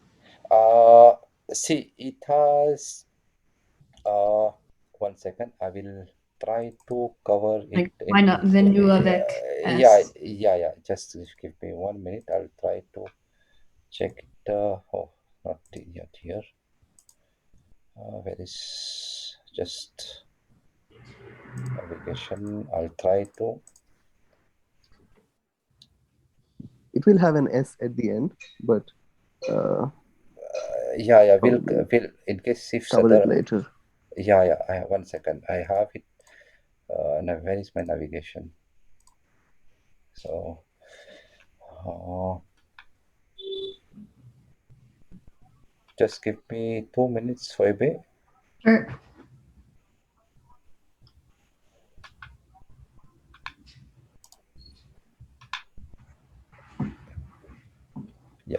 See, it has. One second, I will try to cover it. Like, why not venu avec S? Yeah. Just give me 1 minute. I'll try to check it. Oh, not yet here. Where is just navigation? I'll try to. It will have an S at the end, but we'll in case if cover it later. Yeah. I have 1 second. I have it. Where is my navigation? So. Just give me 2 minutes, Phoebe. Sure. Yeah.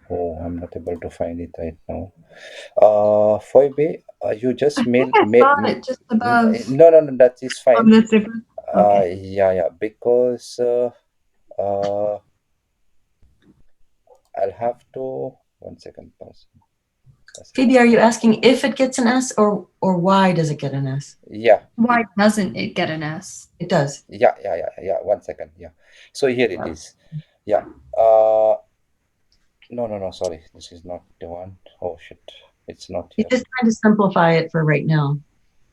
Oh, I'm not able to find it right now. Phoebe, you just mail. It just above. No, that is fine. Oh, that's different. Okay. Yeah, because I'll have to. 1 second, pause. Phoebe, are you asking if it gets an S or why does it get an S? Yeah. Why doesn't it get an S? It does. Yeah. 1 second. Yeah. So here it is. Yeah. No, sorry. This is not the one. Oh, shit. It's not here. You're just trying to simplify it for right now.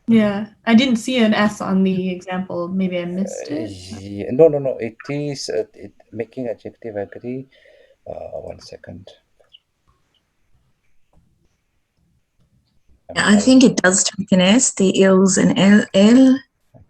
Yeah, I didn't see an S on the example. Maybe I missed it. Yeah. No. It is making adjective agree. 1 second. I think it does take an S, the il's and L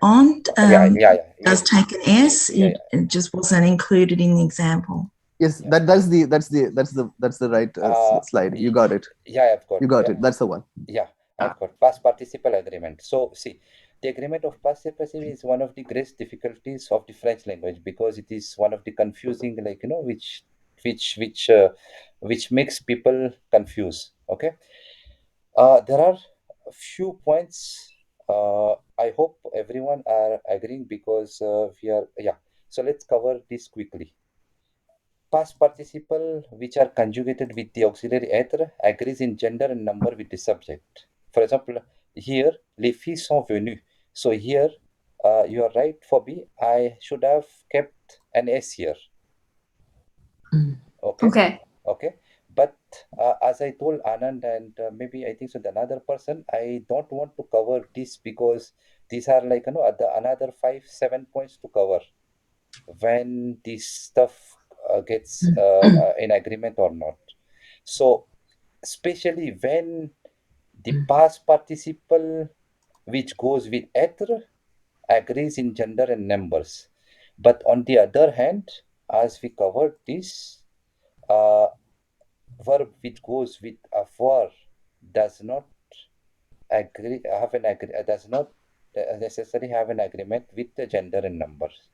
correspond does Yes. take an S. Yeah, It just wasn't included in the example. Yes, that's the right slide. You got it. Yeah, I've got. You got it. That's the one. Yeah, I've got past participle agreement. So see, the agreement of past participle is one of the greatest difficulties of the French language because it is one of the confusing, like which makes people confuse. Okay. There are a few points. I hope everyone are agreeing because we are. Yeah. So let's cover this quickly. Past participle which are conjugated with the auxiliary être agrees in gender and number with the subject. For example, here, les filles sont venues. So here, you are right for B. I should have kept an S here. Okay. Okay. But as I told Anand and maybe I think so the another person, I don't want to cover this because these are like another 5-7 points to cover when this stuff gets in agreement or not. So especially when the past participle which goes with être agrees in gender and numbers, but on the other hand, as we covered this, verb which goes with avoir does not agree does not necessarily have an agreement with the gender and numbers.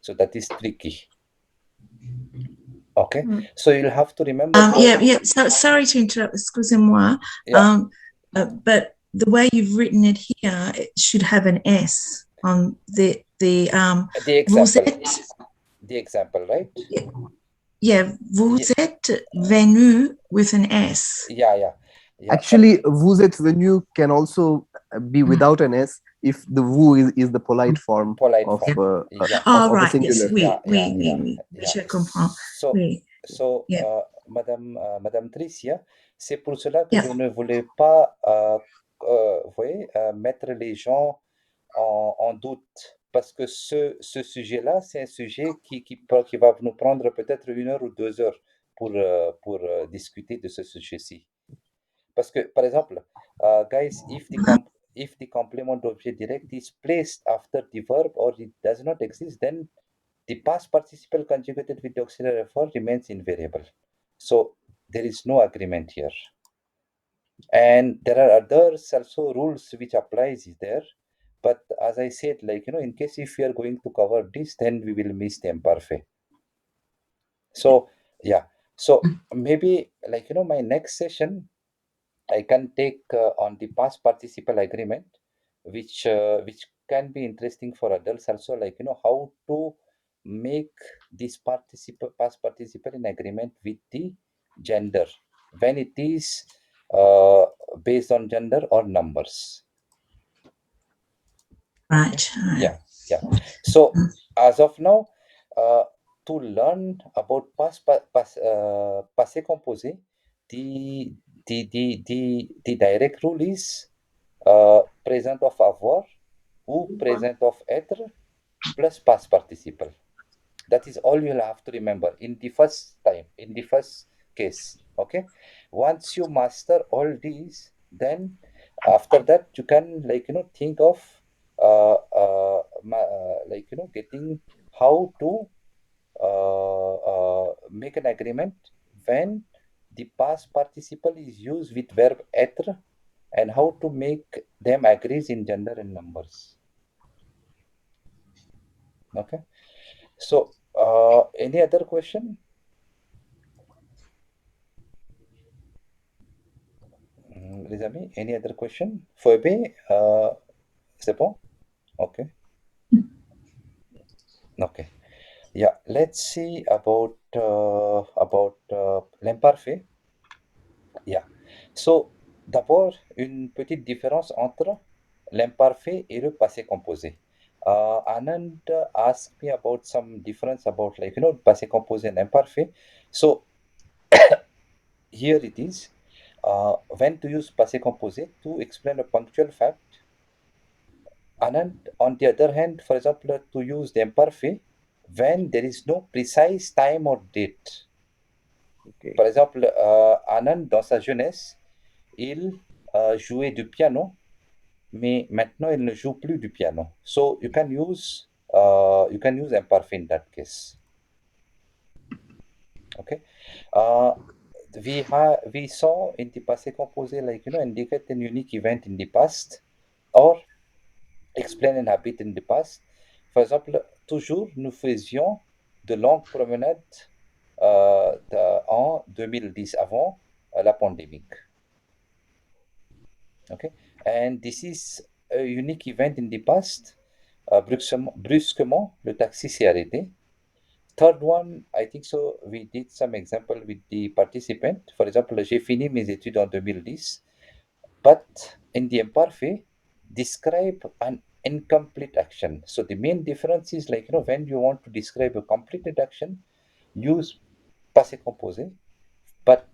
So that is tricky. Okay, so you'll have to remember. So sorry to interrupt, excusez-moi. But the way you've written it here, it should have an S on the example. The example, right? Yeah, vous êtes venu with an S. Yeah. Actually, vous êtes venu can also be without an S if the vous is the polite form of right, a singular. Oui, je comprends. So, Madame Tricia, c'est pour cela que je ne voulais pas mettre les gens en doute. Parce que ce sujet-là, c'est un sujet qui va nous prendre peut-être 1 heure ou 2 heures pour discuter de ce sujet-ci. Parce que, par exemple, guys, if the complement d'objet direct is placed after the verb or it does not exist, then the past participle conjugated with the auxiliary verb remains invariable. So there is no agreement here. And there are others also rules which applies there. But as I said, in case if we are going to cover this, then we will miss the imperfect. So, yeah. So maybe my next session, I can take on the past participle agreement, which can be interesting for adults also, how to make this past participle in agreement with the gender when it is based on gender or numbers. Right. Yeah. So as of now, to learn about passé composé, the direct rule is présent of avoir ou présent of être plus past participle. That is all you'll have to remember in the first case. Okay. Once you master all these, then after that you can think of getting how to make an agreement when the past participle is used with verb être and how to make them agrees in gender and numbers. Okay. So any other question? Les amis, any other question? Phoebe, c'est bon? Okay. Okay. Yeah, let's see about l'imparfait. Yeah. So, d'abord, une petite différence entre l'imparfait et le passé composé. Anand asked me about some difference about passé composé and imparfait. So, here it is. When to use passé composé to explain a punctual fact. Anand, on the other hand, for example, to use the imparfait when there is no precise time or date. Okay. Par exemple, Anand, dans sa jeunesse, il jouait du piano mais maintenant il ne joue plus du piano. So you can use imperfect in that case. Okay. We saw in the passé composé, like, indicate a unique event in the past or explain un habit in the past. Par exemple, toujours nous faisions de longues promenades en 2010 avant la pandémie. Okay, and this is a unique event in the past. Brusquement, le taxi s'est arrêté. Third one, I think so, we did some example with the participant. For example, j'ai fini mes études en 2010, but in the imperfect, describe an incomplete action. So the main difference is, like, when you want to describe a completed action, use passé composé. But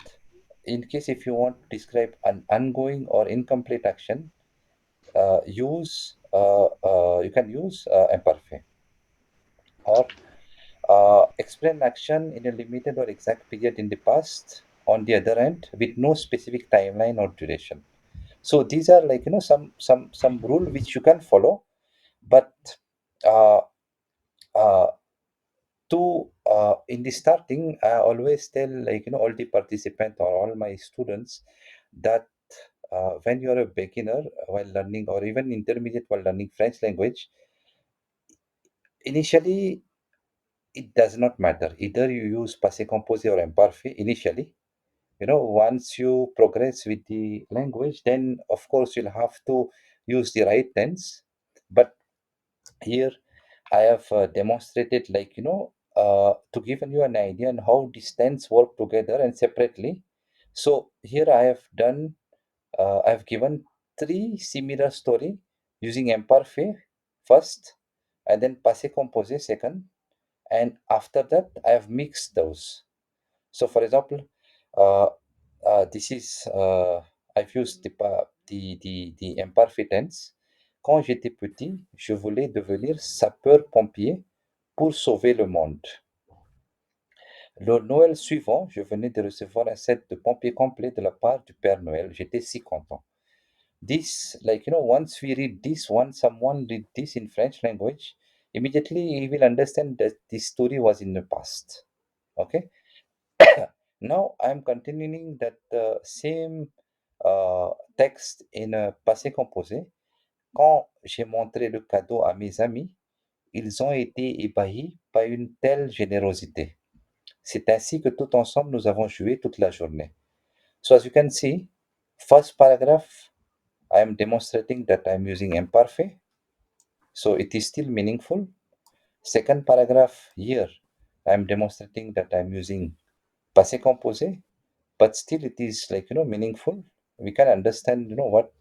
in case if you want to describe an ongoing or incomplete action, you can use imperfect. Or explain action in a limited or exact period in the past, on the other end, with no specific timeline or duration. So these are, like, some rule which you can follow, but in the starting, I always tell, like, all the participants or all my students that when you are a beginner while learning, or even intermediate while learning French language, initially it does not matter. Either you use passé composé or imparfait initially. Once you progress with the language, then of course you'll have to use the right tense. But here I have demonstrated, like, to give you an idea on how these tense work together and separately. So here I've given 3 similar story using imparfait first, and then passé composé second, and after that I have mixed those. So for example, this is I've used the imperfect tense. Quand j'étais petit, je voulais devenir sapeur-pompier pour sauver le monde. Le Noël suivant, je venais de recevoir un set de pompiers complet de la part du Père Noël. J'étais si content. This, like, once we read this, once someone read this in French language, immediately he will understand that this story was in the past. Okay. Now I am continuing that same text in passé composé. Quand j'ai montré le cadeau à mes amis, ils ont été ébahis par une telle générosité. C'est ainsi que tout ensemble nous avons joué toute la journée. So as you can see, first paragraph, I am demonstrating that I am using imperfect, so it is still meaningful. Second paragraph here, I am demonstrating that I am using passé composé, but still it is, like, meaningful. We can understand, what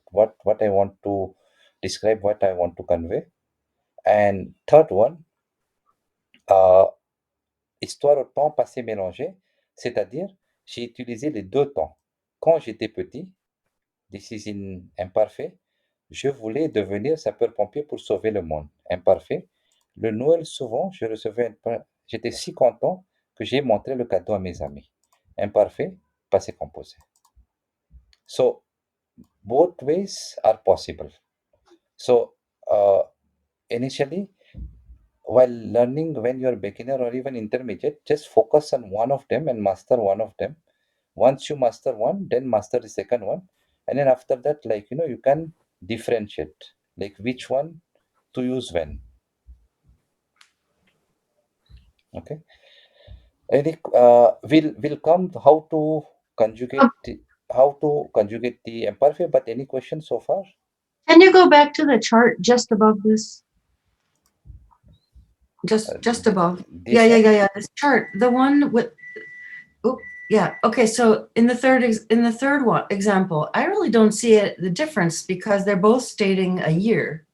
I want to describe, what I want to convey. And third one, histoire au temps passé mélangé, c'est-à-dire j'ai utilisé les deux temps. Quand j'étais petit, this is in imparfait, je voulais devenir sapeur-pompier pour sauver le monde. Imparfait. Le Noël, souvent, j'étais si content que j'ai montré le cadeau à mes amis. Imparfait, passé composé. So both ways are possible. So initially, while learning, when you're beginner or even intermediate, just focus on one of them and master one of them. Once you master one, then master the second one, and then after that, like, you can differentiate, like, which one to use when. Okay. Eric, will come how to conjugate the imperfect, but any questions so far? Can you go back to the chart just above this? Just above. Yeah. This chart, the one with. Oh, yeah. Okay. So in the third one example, I really don't see the difference because they're both stating a year,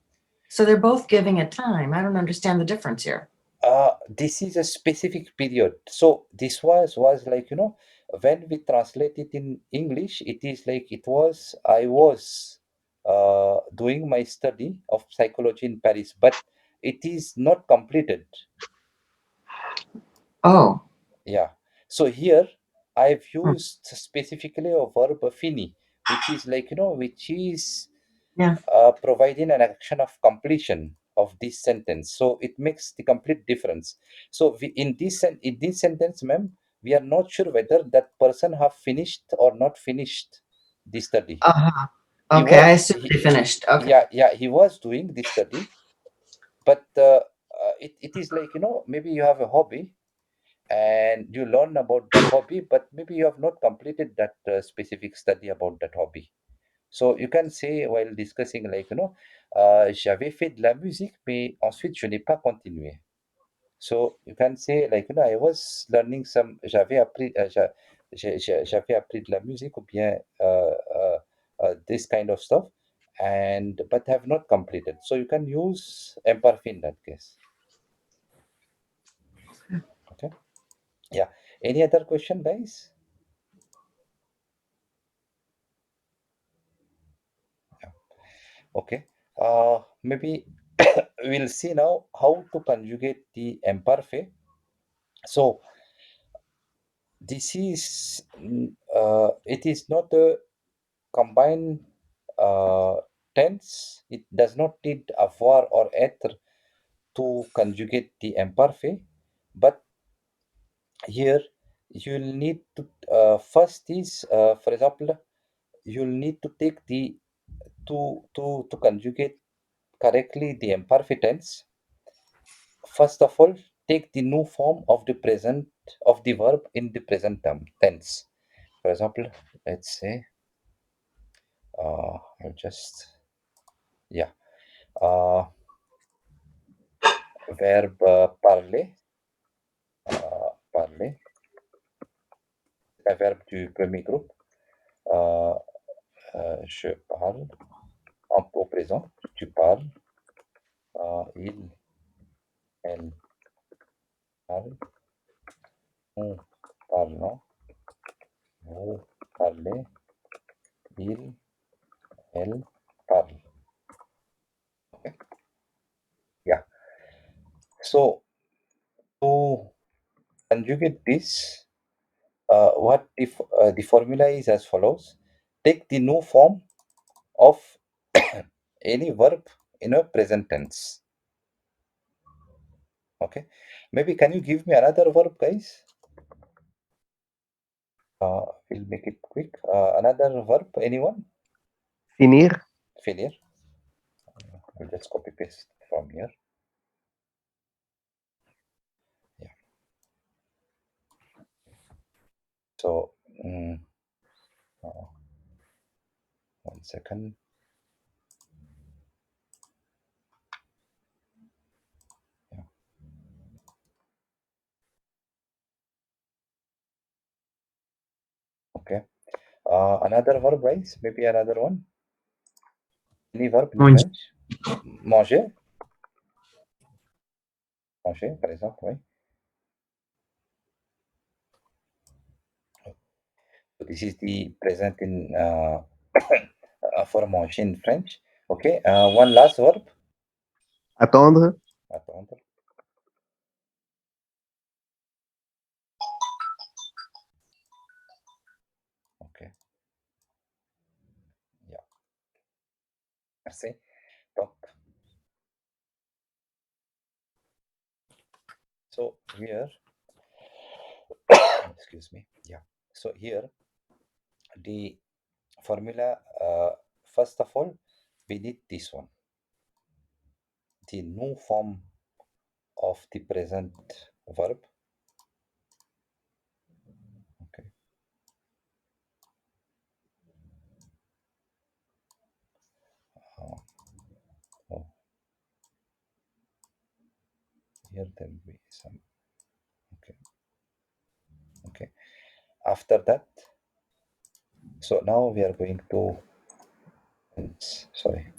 so they're both giving a time. I don't understand the difference here. This is a specific period. So this was like, when we translate it in English, it is like I was doing my study of psychology in Paris, but it is not completed. Oh. Yeah. So here I've used specifically a verb fini, which is like, which is Yeah. providing an action of completion of this sentence. So it makes the complete difference. So in this sentence, ma'am, we are not sure whether that person have finished or not finished the study. Uh-huh. Okay, I assume they finished. Okay. Yeah, he was doing the study, but it is like, maybe you have a hobby and you learn about that hobby, but maybe you have not completed that specific study about that hobby. So you can say while discussing like, j'avais fait de la musique, mais ensuite je n'ai pas continué. So you can say like, I was learning j'avais appris, j'avais appris de la musique ou bien this kind of stuff, but have not completed. So you can use imperfect in that case. Okay. Yeah. Any other question, guys? Yeah. Okay. Maybe we'll see now how to conjugate the imperfect. So this is it is not a combined tense. It does not need avoir or être to conjugate the imperfect, but here you'll need to first is for example, you'll need to take the to conjugate correctly the imperfect tense. First of all, take the new form of the present of the verb in the present tense. For example, let's say I'll just verb parler, parler, un verbe du premier groupe. Je parle au présent, tu parles, il, elle parle, nous parlons, vous parlez, il, elle parle. Okay. Yeah. So to conjugate this, what if the formula is as follows: take the new form of any verb in a present tense. Okay, maybe can you give me another verb, guys? We'll make it quick. Another verb, anyone? Finir. Finir. I'll just copy paste from here. Yeah. So, 1 second. Yeah. Okay. Another verb, guys? Maybe another one? Any verb in French? Manger. Manger, par exemple, oui. So this is the present in for manger in French. Okay. One last verb. Attendre. Attendre. Okay. Yeah. Merci. Top. So here, excuse me. Yeah. So here, the formula, first of all, we need this one. The new form of the present verb. Okay. Here there will be some. Okay. Okay. After that, so now we are going to, sorry,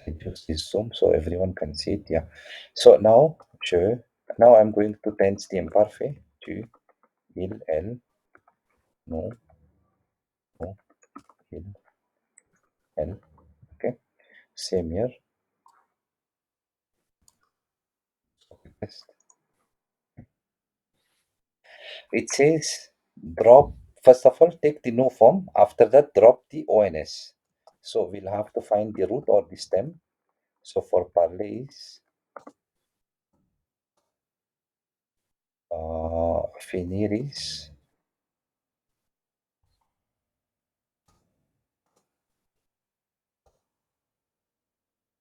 reduce this zoom so everyone can see it. Yeah. So now, now I'm going to tense the imperfect. Tu, il, elle, nous, il, elle. Okay. Same here. It says drop, first of all, take the new form. After that, drop the ONS. So we'll have to find the root or the stem. So for parler is finir is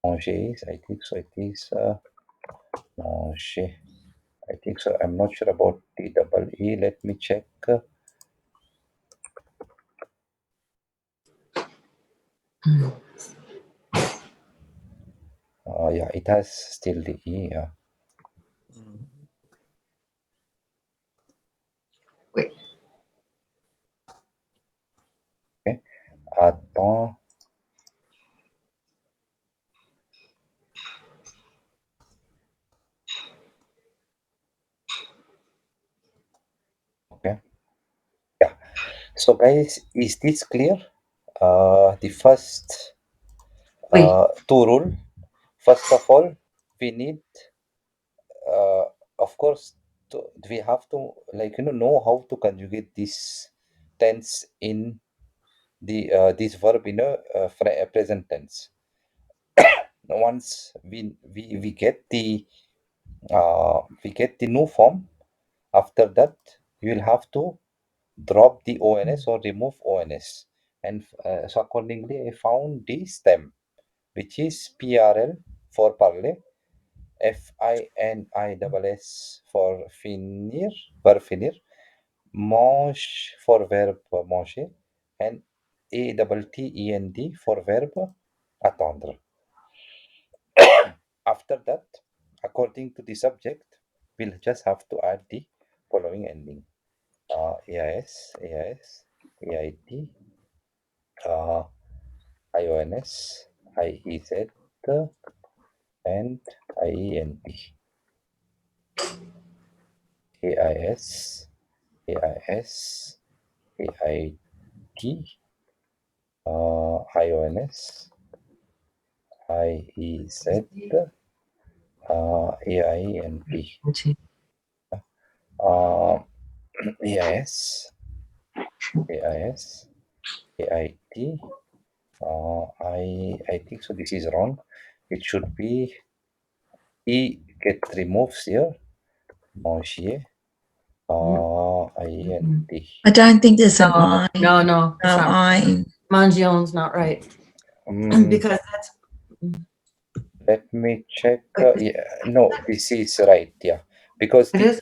manger is, I think so. It is manger. I think so. I'm not sure about the double E. Let me check. Yeah, it has still the E. Yeah. Wait. Okay. Attends. Okay. Yeah. So guys, is this clear? The first two rule. First of all, we need, of course, we have to know how to conjugate this tense in the this verb in a present tense. Once we get the new form, after that you will have to drop the ons or remove ons, and so accordingly I found the stem, which is prl for parler, FINISS for finir, verb finir, mange for verb manger, and ATTEND for verb attendre. After that, according to the subject, we'll just have to add the following ending. AIS, AIS, AIT, IONS, IEZ, and IENT. AIS, AIS, AIT, IONS, IEZ, AINT. AIS, AIS, AIT. I think so. This is wrong. It should be E get removes here. Manger. INT. I don't think there's an I. No, No, I. Mangion's not right. Because that's. Let me check. Yeah, no, this is right. Yeah, because It is?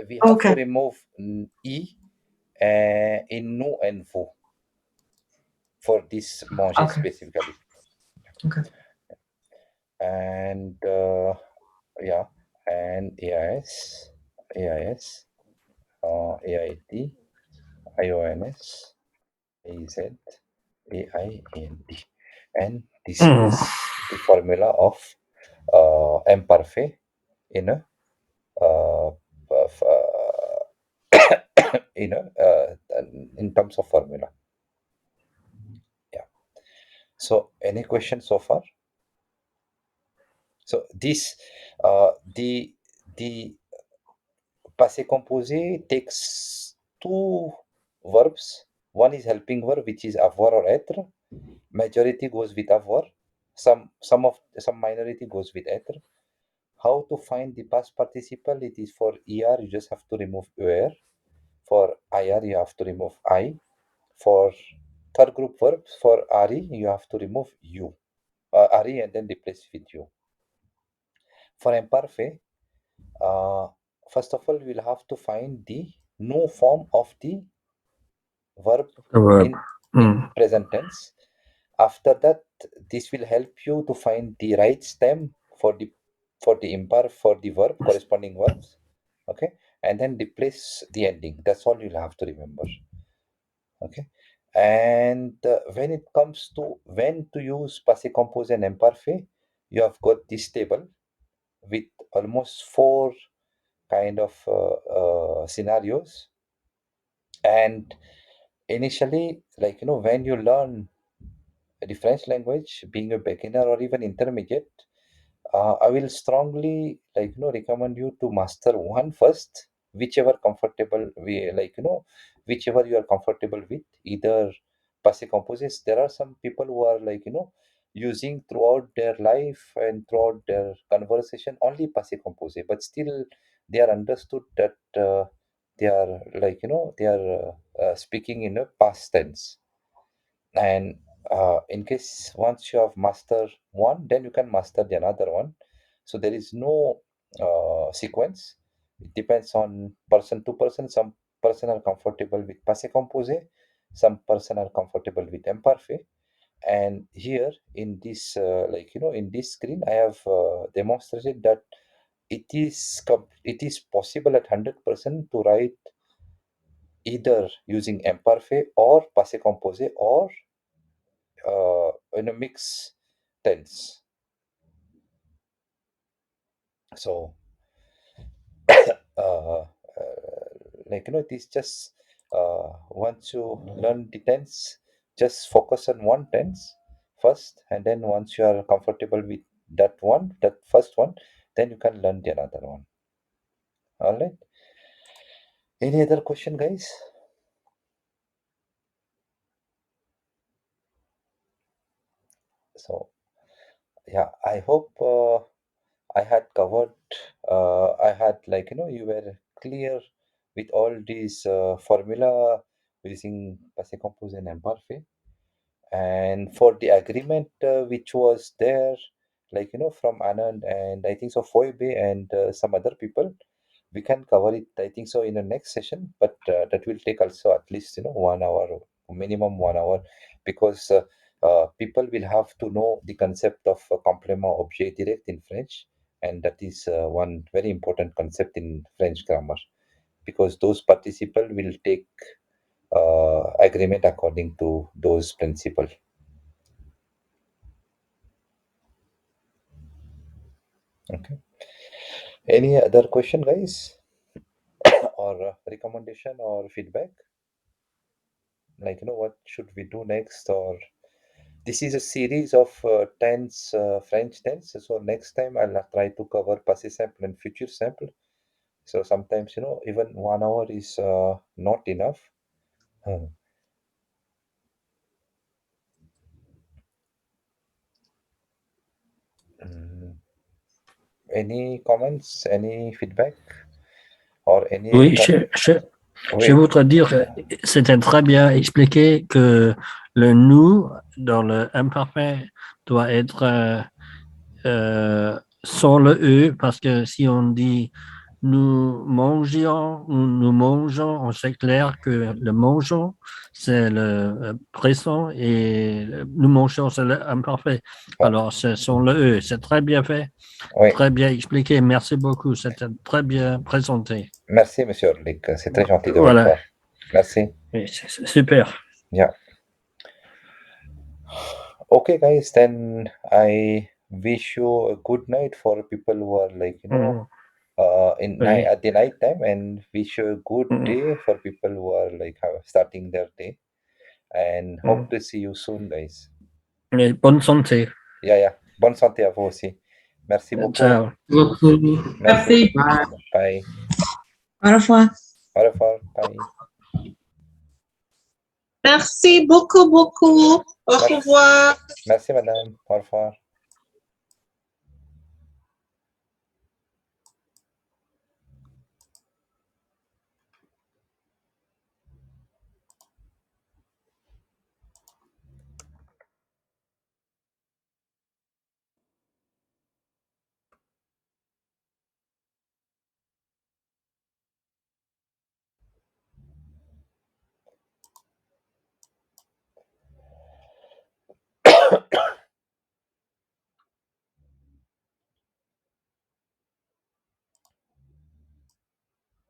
we have Okay. to remove E in nu and vous for this manger specifically. Okay. And yeah, and AIS, AIS, AIT, IONS, AZ, AINT, and this is the formula of imparfait in a in terms of formula. Yeah. So any questions so far? So this the passé composé takes two verbs. One is helping verb, which is avoir or être. Majority goes with avoir. Some minority goes with être. How to find the past participle? It is for er, you just have to remove er. For ir, you have to remove I. For third group verbs, for RE, you have to remove U. RE and then replace with U. For imparfait, first of all, we'll have to find the no form of the verb in present tense. After that, this will help you to find the right stem for the verb, corresponding verbs. Okay, and then replace the ending. That's all you'll have to remember. Okay, and when it comes to when to use passé composé and imparfait, you have got this table with almost 4 kind of scenarios. And initially, when you learn the French language, being a beginner or even intermediate, I will strongly recommend you to master one first, whichever comfortable whichever you are comfortable with, either passé composé, there are some people who are like, using throughout their life and throughout their conversation only passé composé, but still they are understood that they are like, they are speaking in a past tense. And in case once you have mastered one, then you can master the another one. So there is no sequence. It depends on person to person. Some person are comfortable with passé composé, some person are comfortable with imparfait. And here in this in this screen I have demonstrated that it is possible at 100% to write either using imparfait or passé composé or in a mixed tense. So it is just once you learn the tense, just focus on one tense first, and then once you are comfortable with that first one, then you can learn the another one. All right. Any other question, guys? So yeah, I hope I had covered. I had you were clear with all these formula using passé composé and imparfait. And for the agreement which was there, from Anand and I think so Foibe and some other people, we can cover it I think so in the next session, but that will take also at least 1 hour, minimum 1 hour, because people will have to know the concept of complément objet direct in French, and that is one very important concept in French grammar, because those participle will take agreement according to those principles. Okay. Any other question, guys? Or recommendation or feedback? What should we do next? Or this is a series of tense, French tense. So next time I'll try to cover passé simple and future simple. So sometimes, even 1 hour is not enough. Any comments, any feedback, or any? Oui, je voudrais dire que c'était très bien expliqué que le nous dans le imparfait doit être sans le E, parce que si on dit nous mangeons, c'est clair que le mangeons, c'est le présent et nous mangeons, c'est l'imparfait. Alors, c'est sans le E. C'est très bien fait, très bien expliqué. Merci beaucoup. C'était très bien présenté. Merci, Monsieur Orlik. C'est très gentil de votre part. Merci. Oui, c'est super. Yeah. Okay, guys, then I wish you a good night for people who are at the night time, and wish you a good day for people who are starting their day, and hope to see you soon, guys. Et bonne santé. Yeah. Bonne santé à vous aussi. Merci beaucoup. Ciao. Merci. Bye. Au revoir. Au revoir. Bye. Merci beaucoup. Au revoir. Merci, madame. Au revoir.